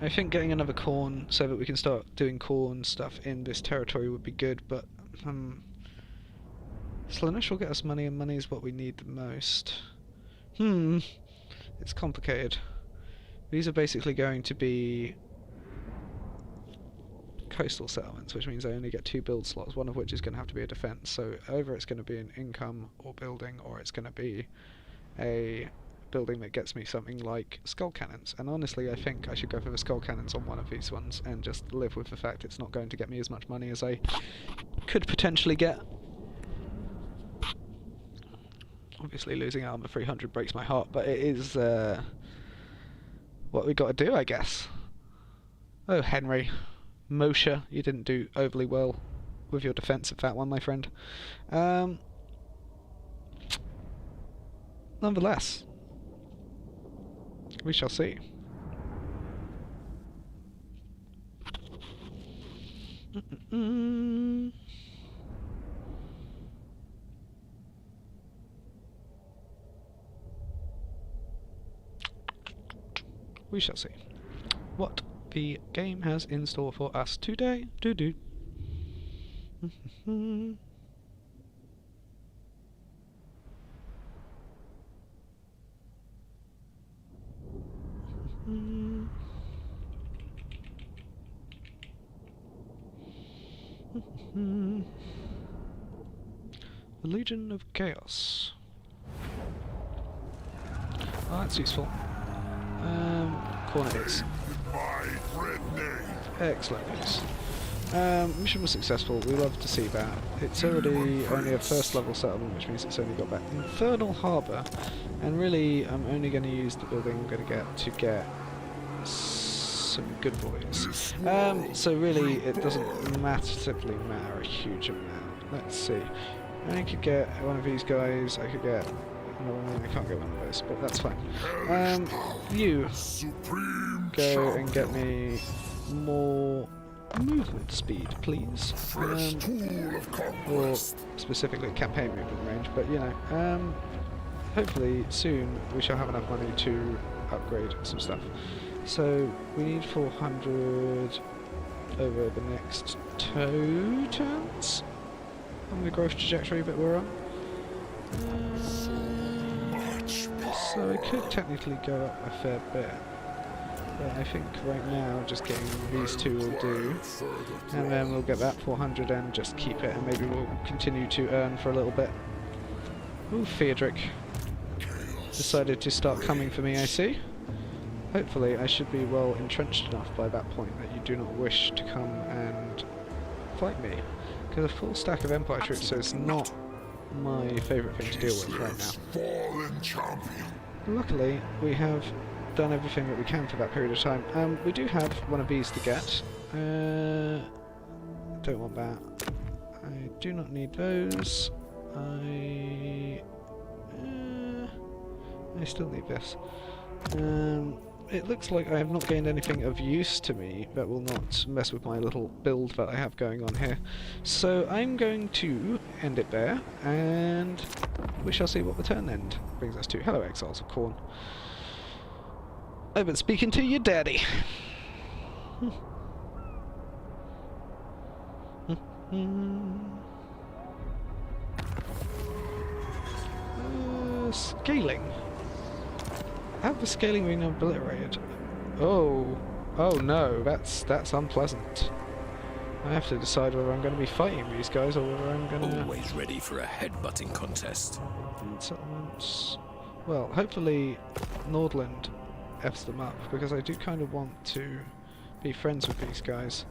S1: I think getting another corn so that we can start doing corn stuff in this territory would be good, but Slaanesh will get us money, and money is what we need the most. It's complicated. These are basically going to be coastal settlements, which means I only get 2 build slots, one of which is going to have to be a defense, so either it's going to be an income or building, or it's going to be a building that gets me something like skull cannons. And honestly, I think I should go for the skull cannons on one of these ones and just live with the fact it's not going to get me as much money as I could potentially get. Obviously losing armor 300 breaks my heart, but it is what we got to do, I guess. Oh, Henry. Moshe, you didn't do overly well with your defense of that one, my friend. Nonetheless, we shall see. We shall see what the game has in store for us today. Do. The Legion of Chaos. Oh, that's useful. Corner hits. Excellent news. Mission was successful. We love to see that. It's already only a first level settlement, which means it's only got that infernal harbour. And really, I'm only going to use the building I'm going to get some Goodbois. So really, it doesn't massively matter a huge amount. Let's see. I could get one of these guys. I could get another one. I can't get one of those, but that's fine. You go and get me more movement speed, please. Or specifically campaign movement range, but you know, hopefully soon we shall have enough money to upgrade some stuff. So we need 400 over the next 2 turns on the growth trajectory that we're on. So I could technically go up a fair bit. But I think right now just getting these 2 will do, and then we'll get that 400 and just keep it, and maybe we'll continue to earn for a little bit. Ooh, Theodric decided to start coming for me, I see. Hopefully I should be well entrenched enough by that point that you do not wish to come and fight me, because a full stack of Empire troops is not my favourite thing to deal with right now. Luckily we have done everything that we can for that period of time. We do have one of these to get. Don't want that. I do not need those. I still need this. It looks like I have not gained anything of use to me that will not mess with my little build that I have going on here. So I'm going to end it there, and we shall see what the turn end brings us to. Hello, Exiles of Khorne. I've been speaking to your daddy. Scaling. Have the scaling been obliterated? Oh no, that's unpleasant. I have to decide whether I'm going to be fighting these guys or whether I'm going to...
S5: Always ready for a headbutting contest.
S1: Settlements. Well, hopefully Nordland F's them up, because I do kind of want to be friends with these guys.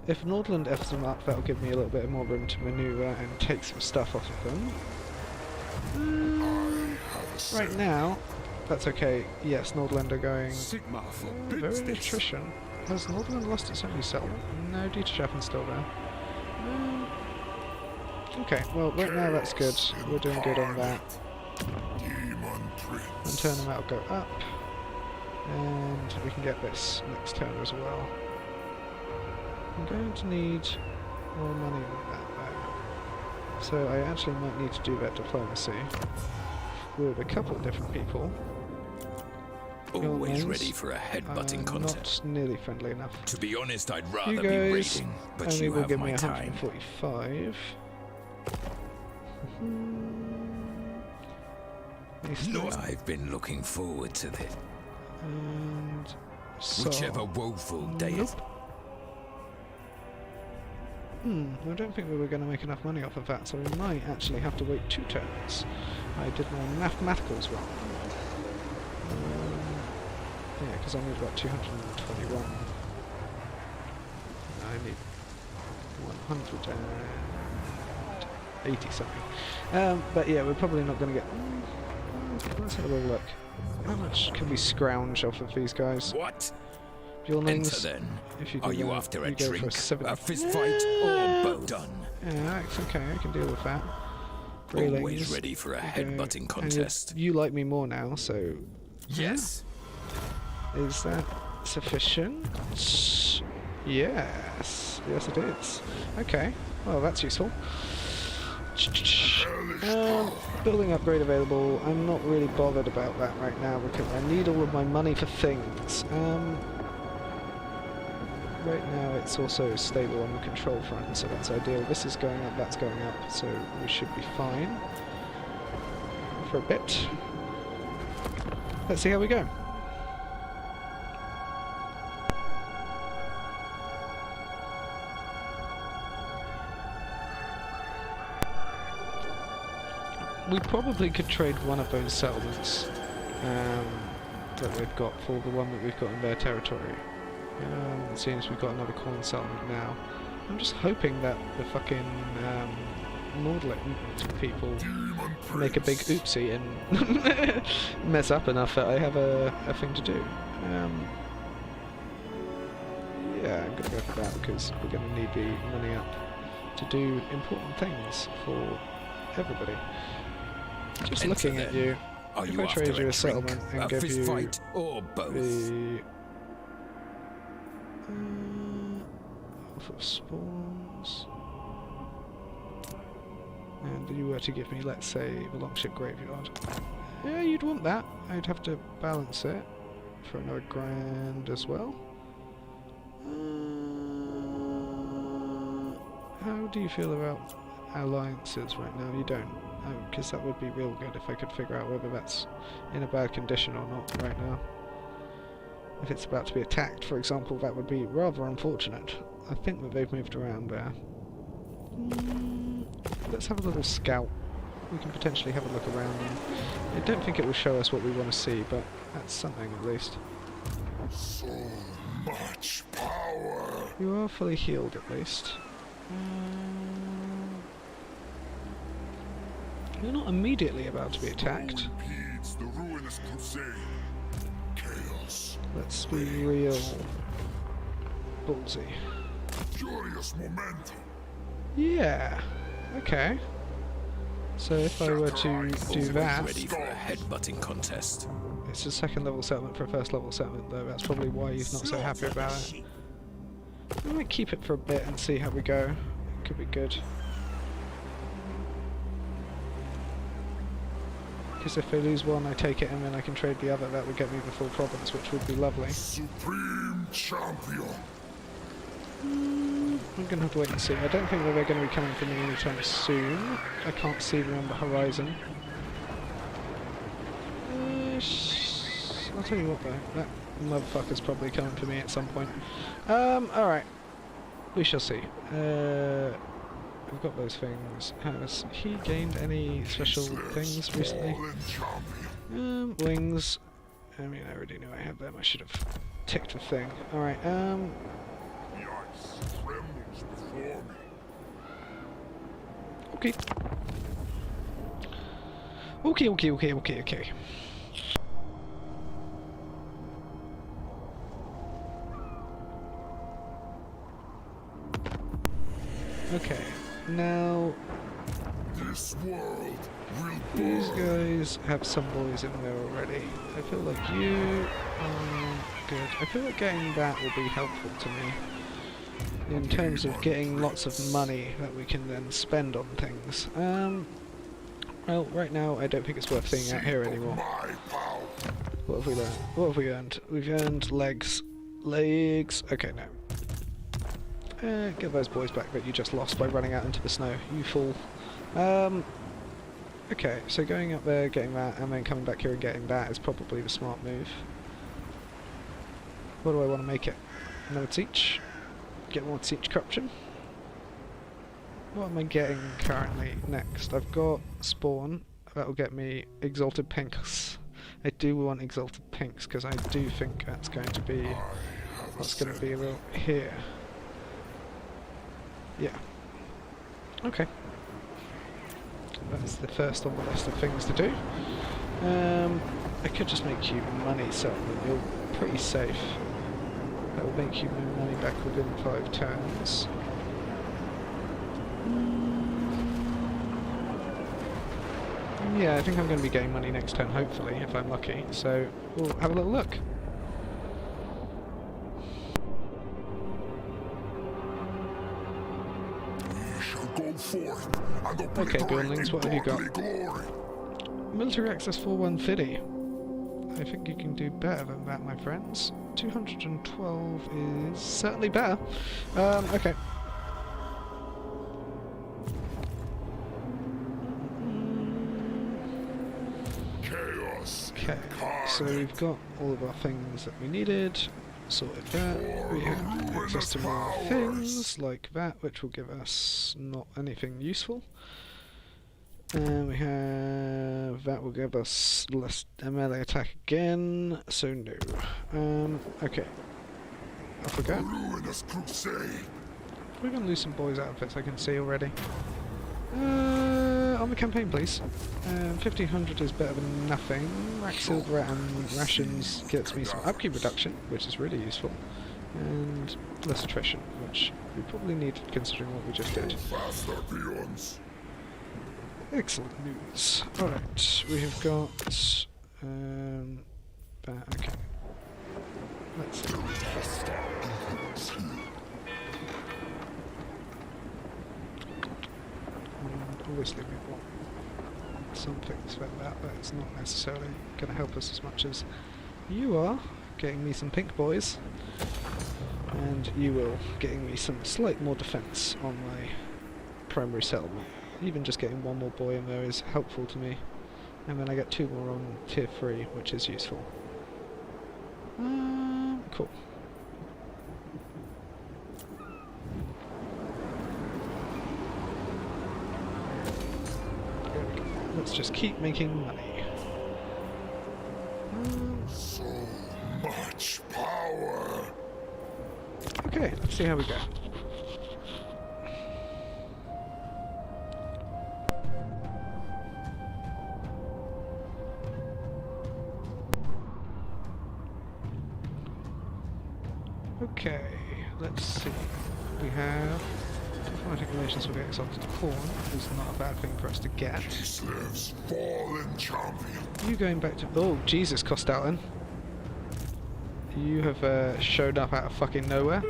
S1: If Nordland F's them up, that'll give me a little bit more room to maneuver and take some stuff off of them. Right now, that's okay. Yes, Nordland are going very attrition. Has Nordland lost its only settlement? No, Dieterschaften's still there. Okay, well, right now that's good. We're doing good on that. And turn them out will go up. And we can get this next turn as well. I'm going to need more money than that though. So I actually might need to do that diplomacy with a couple of different people.
S5: Always ready for a headbutting contest.
S1: Not nearly friendly enough.
S5: To be honest, I'd rather
S1: you
S5: be
S1: guys
S5: raiding, but
S1: only
S5: you
S1: will
S5: have
S1: give
S5: my
S1: me
S5: time.
S1: 145.
S5: I've been looking forward to this.
S1: And so,
S5: Whichever woeful day is.
S1: I don't think we were going to make enough money off of that, so we might actually have to wait 2 turns. I did my mathematicals wrong. Yeah, because I need about 221. I need 180 something. But yeah, we're probably not going to get... let's have a little look. How much can we scrounge off of these guys?
S5: What?
S1: Buildings,
S5: Enter then.
S1: if you
S5: Are
S1: do
S5: you
S1: that,
S5: after a
S1: you go
S5: drink,
S1: for 70.
S5: a fist fight, or both done?
S1: Yeah, it's okay, I can deal with that.
S5: Always
S1: Railings,
S5: ready for a
S1: okay,
S5: headbutting
S1: and
S5: contest.
S1: you like me more now, so...
S5: Yes.
S1: Is that sufficient? Yes, yes it is. Okay, well that's useful. Building upgrade available. I'm not really bothered about that right now because I need all of my money for things. Right now it's also stable on the control front, so that's ideal. This is going up, that's going up, so we should be fine for a bit. Let's see how we go. We probably could trade one of those settlements that we've got for the one that we've got in their territory. It seems we've got another corn settlement now. I'm just hoping that the fucking Nordlet people make a big oopsie and mess up enough that I have a thing to do. Yeah, I'm gonna go for that because we're gonna need the money up to do important things for everybody. Just looking at you, if I trade you a settlement and give you
S5: fight or both?
S1: the offer of spawns, and you were to give me, let's say, the Longship Graveyard, yeah, you'd want that. I'd have to balance it for another grand as well. How do you feel about alliances right now? You don't. Because that would be real good if I could figure out whether that's in a bad condition or not right now. If it's about to be attacked, for example, that would be rather unfortunate. I think that they've moved around there. Let's have a little scout. We can potentially have a look around. I don't think it will show us what we want to see, but that's something at least.
S3: So much power.
S1: You are fully healed at least. You're not immediately about to be attacked.
S3: Impedes the ruinous crusade. Chaos.
S1: Let's be real ballsy.
S3: Furious momentum.
S1: Yeah. Okay. So if I were to do that,
S5: Ready for a headbutting contest.
S1: it's a second level settlement for a first level settlement though, that's probably why he's not so happy about it. I might keep it for a bit and see how we go. It could be good. Because if I lose one I take it and then I can trade the other, that would get me the full province, which would be lovely.
S3: Supreme champion.
S1: I'm going to have to wait and see. I don't think that they're going to be coming for me anytime soon. I can't see them on the horizon. I'll tell you what though, that motherfucker's probably coming for me at some point. Alright. We shall see. We've got those things. Has he gained any special things recently? Wings. I mean, I already knew I had them. I should have ticked the thing. Alright,
S3: The ice trembles before me.
S1: okay. Okay. Okay, now
S3: This world will
S1: these
S3: burn.
S1: guys have some boys in there already. I feel like you are good. I feel like getting that will be helpful to me in terms of getting lots of money that we can then spend on things. Well, right now I don't think it's worth seeing out here anymore.
S3: My power.
S1: What have we learned? What have we earned? We've earned legs. Legs. Okay, no. Get those boys back that you just lost by running out into the snow, you fool. Okay, so going up there, getting that, and then coming back here and getting that is probably the smart move. What do I want to make it? Another siege? Get more siege corruption? What am I getting currently next? I've got spawn, that'll get me exalted pinks. I do want exalted pinks because I do think that's going to be what's going to be a real here. Yeah. Okay. That's the first on the list of things to do. I could just make you money settlement. You're pretty safe. That will make you move money back within 5 turns. Yeah, I think I'm going to be getting money next turn, hopefully, if I'm lucky. So, we'll have a little look.
S3: Go forth and
S1: Okay, buildings, what have you got?
S3: Glory.
S1: Military access 4150. I think you can do better than that, my friends. 212 is certainly better. Okay.
S3: Chaos.
S1: Okay, so we've got all of our things that we needed. Sorted that. We have access to more things like that, which will give us not anything useful. And we have that will give us less melee attack again, so no. Okay. Off we go.
S3: Ruinous crusade.
S1: We're going to lose some boys' outfits, I can see already. On the campaign, please. 1500 is better than nothing. Rack silver and rations gets me some upkeep reduction, which is really useful. And less attrition, which we probably need considering what we just did.
S3: Faster, peons.
S1: Excellent news. Alright, we have got... okay. Let's see. Obviously we want some things like that, but it's not necessarily going to help us as much as you are getting me some pink boys, and you will getting me some slight more defence on my primary settlement. Even just getting one more boy in there is helpful to me, and then I get 2 more on tier 3, which is useful. Cool. Let's just keep making money.
S3: So much power.
S1: Okay, let's see how we go. Okay, let's see. We have diplomatic relations with the exalted corn, which is not a bad thing for us to get.
S3: Kislev's fallen champion.
S1: You going back to... Oh, Jesus, Kostalin. You have showed up out of fucking nowhere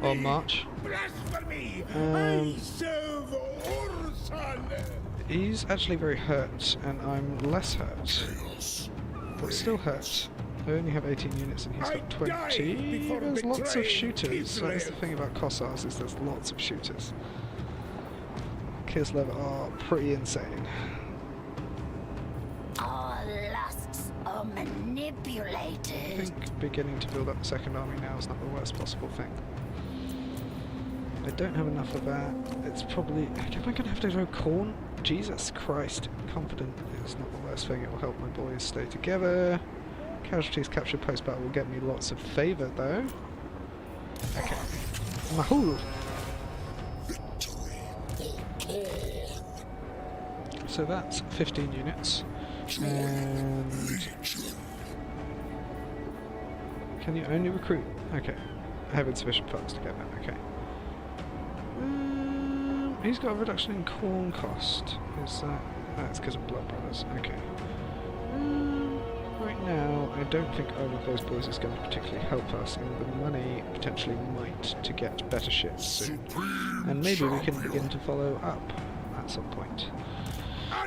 S1: on March.
S4: Blasphemy! I serve Orson!
S1: He's actually very hurt, and I'm less hurt,
S3: Chaos.
S1: but still hurt. I only have 18 units and he's got 20. There's lots of shooters. That's the thing about Kossars, is there's lots of shooters. Kislev are pretty insane.
S6: Our lusts are
S1: I
S6: manipulated.
S1: think beginning to build up the second army now is not the worst possible thing. I don't have enough of that. It's probably... Am I going to have to go corn? Jesus Christ. Confident is not the worst thing. It will help my boys stay together. Casualties captured post-battle will get me lots of favour, though. Okay. Mahul! So that's 15 units. And... Can you only recruit? Okay. I have insufficient funds to get that, okay. He's got a reduction in corn cost. Is that... That's because of Blood Brothers, okay. Right now, I don't think either of those boys is going to particularly help us, and the money potentially might to get better ships soon. And maybe we can begin to follow up at some point.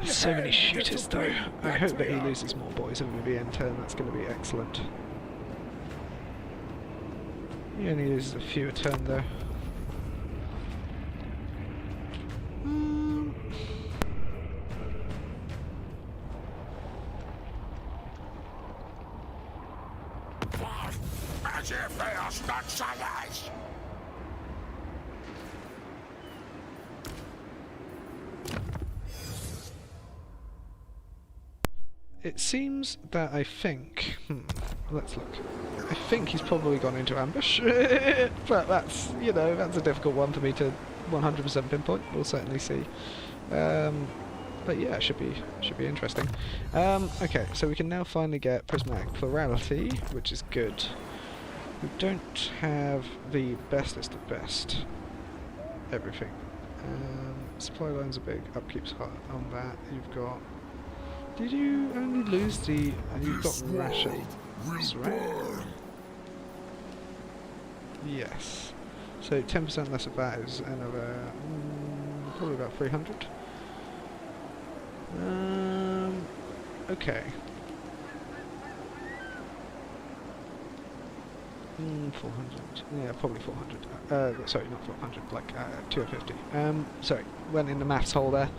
S1: So many shooters though. I hope that he loses more boys in the end turn, that's going to be excellent. He only loses a few a turn though.
S3: As if they are not sellers.
S1: It seems that I think... let's look. I think he's probably gone into ambush. But that's, you know, that's a difficult one for me to 100% pinpoint. We'll certainly see. But yeah, should be interesting. Okay, so we can now finally get prismatic plurality, which is good. We don't have the bestest of best everything. Supply lines are big, upkeep's high on that. You've got... Did you only lose the... you've got rations, right? Yes. So 10% less of that is another... probably about 300. Okay. 400. Yeah, probably 400. Sorry, not 400. Like 250. Sorry, went in the maths hole there.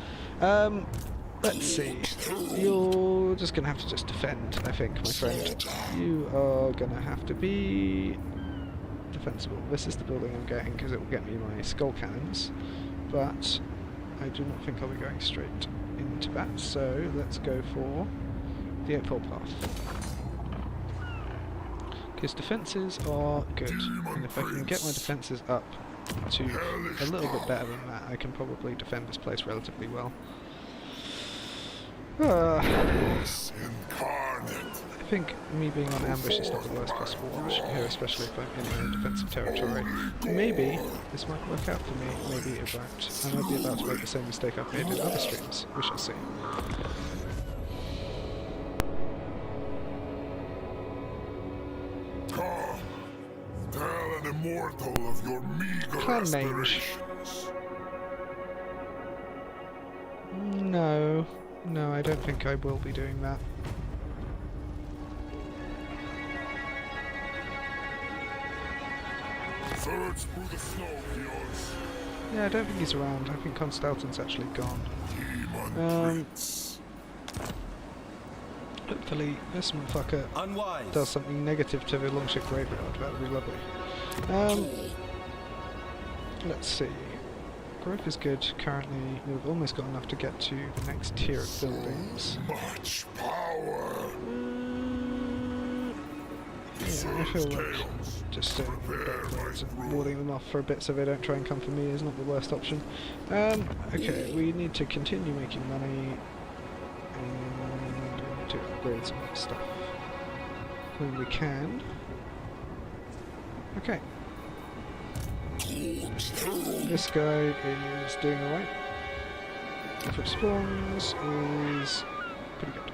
S1: Let's see. You're just gonna have to just defend, I think, my friend. You are gonna have to be defensible. This is the building I'm getting because it will get me my skull cannons, but I do not think I'll be going straight into that. So let's go for the eightfold path. Because defences are good, and if I can get my defences up to a little bit better than that, I can probably defend this place relatively well. I think me being on ambush is not the worst possible option here, especially if I'm in my own defensive territory. Maybe this might work out for me, maybe it won't. I might be about to make the same mistake I've made in other streams. We shall see.
S3: Tell an immortal of your meager
S1: Clan mange. No. No, I don't think I will be doing that.
S3: Search through the snow, Dios.
S1: Yeah, I don't think he's around. I think Constantin's actually gone.
S3: Demon
S1: Hopefully this motherfucker does something negative to the longship graveyard. That would be lovely. Let's see. Growth is good currently. We've almost got enough to get to the next tier of buildings.
S3: much power.
S1: Yeah, I feel like just staying in the backwards and warding them off for a bit so they don't try and come for me is not the worst option. Okay, we need to continue making money and to upgrade some stuff when we can. Okay. This guy is doing alright. For spawns is pretty good.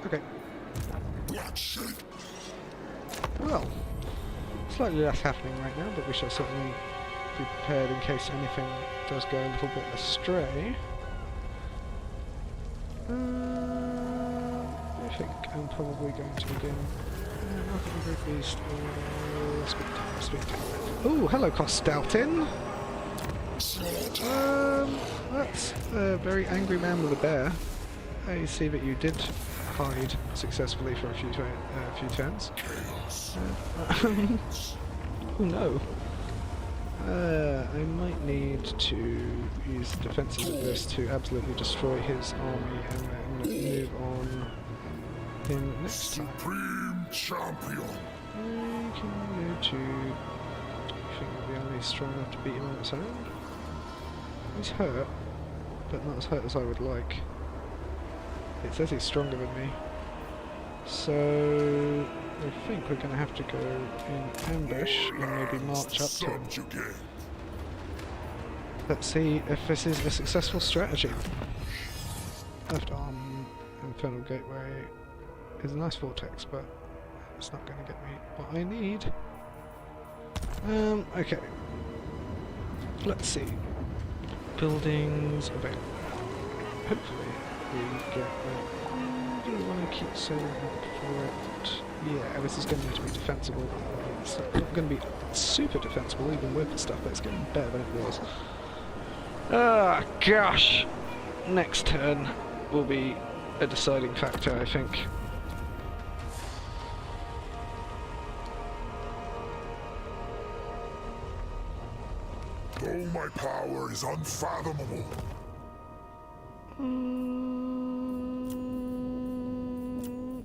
S1: Okay. Well, slightly less happening right now, but we shall certainly be prepared in case anything does go a little bit astray. I think I'm probably going to begin. Great Beast or Speak Tower. Oh, hello, Kostaltin! That's a very angry man with a bear. I see that you did hide successfully for a few turns. Oh no. I might need to use the defences of this to absolutely destroy his army and then move on him next time.
S3: Supreme champion.
S1: I can go to... I think the army's strong enough to beat him on its own. He's hurt, but not as hurt as I would like. It says he's stronger than me. So I think we're going to have to go in ambush and maybe march up to him. Let's see if this is a successful strategy. Left arm, Infernal Gateway is a nice vortex, but it's not going to get me what I need. Okay. Let's see. Buildings available. Hopefully we get that. Do we want to keep saving up for it? Yeah, this is going to need to be defensible. It's not going to be super defensible even with the stuff, but it's getting better than it was. Ah, gosh! Next turn will be a deciding factor, I think.
S3: Though my power is unfathomable.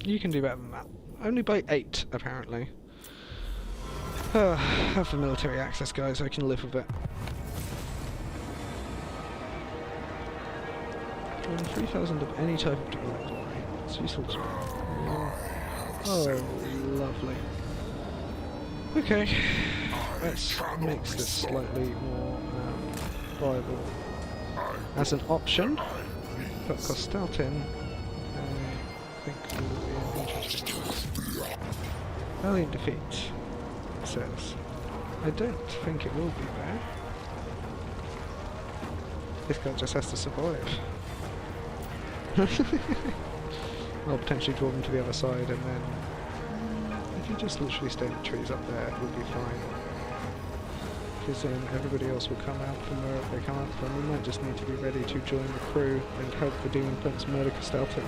S1: You can do better than that. Only by 8, apparently. Have the military access, guys. I can live with it. 3,000 of any type of development. It's useful to me. Oh, lovely. Okay. Let's make this slightly more viable as an option. But Kostaltin, I think will be an interesting choice. Valiant defeat, it says. I don't think it will be there. This guy just has to survive. I'll potentially draw them to the other side, and then if you just literally stay in the trees up there, we'll be fine. Because then everybody else will come out from wherever they come out from. We might just need to be ready to join the crew and help the Demon Prince murder Castalton.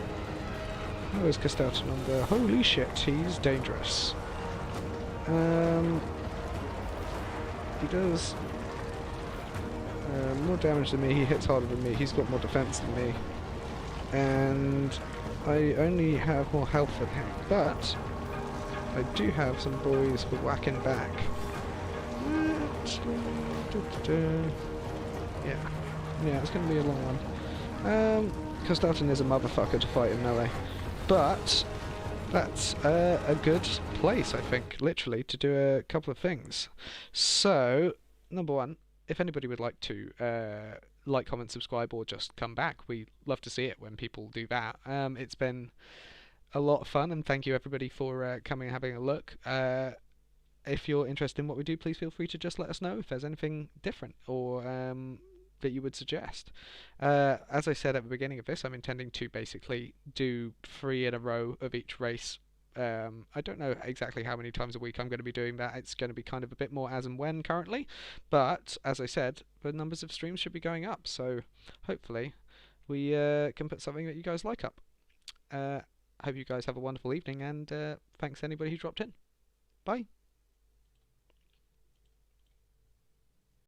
S1: Oh, there's Castalton on there. Holy shit, he's dangerous. He does more damage than me, he hits harder than me, he's got more defense than me. And I only have more health than him, but I do have some boys for whacking back. Yeah, it's going to be a long one. Castalton is a motherfucker to fight in melee, but that's a good place, I think, literally, to do a couple of things. So, number one, if anybody would like to like, comment, subscribe, or just come back, we love to see it when people do that. It's been a lot of fun, and thank you everybody for coming and having a look. If you're interested in what we do, please feel free to just let us know if there's anything different or that you would suggest. As I said at the beginning of this, I'm intending to basically do 3 in a row of each race. I don't know exactly how many times a week I'm going to be doing that. It's going to be kind of a bit more as and when currently, but as I said, the numbers of streams should be going up, so hopefully we can put something that you guys like up. Hope you guys have a wonderful evening, and thanks anybody who dropped in. Bye.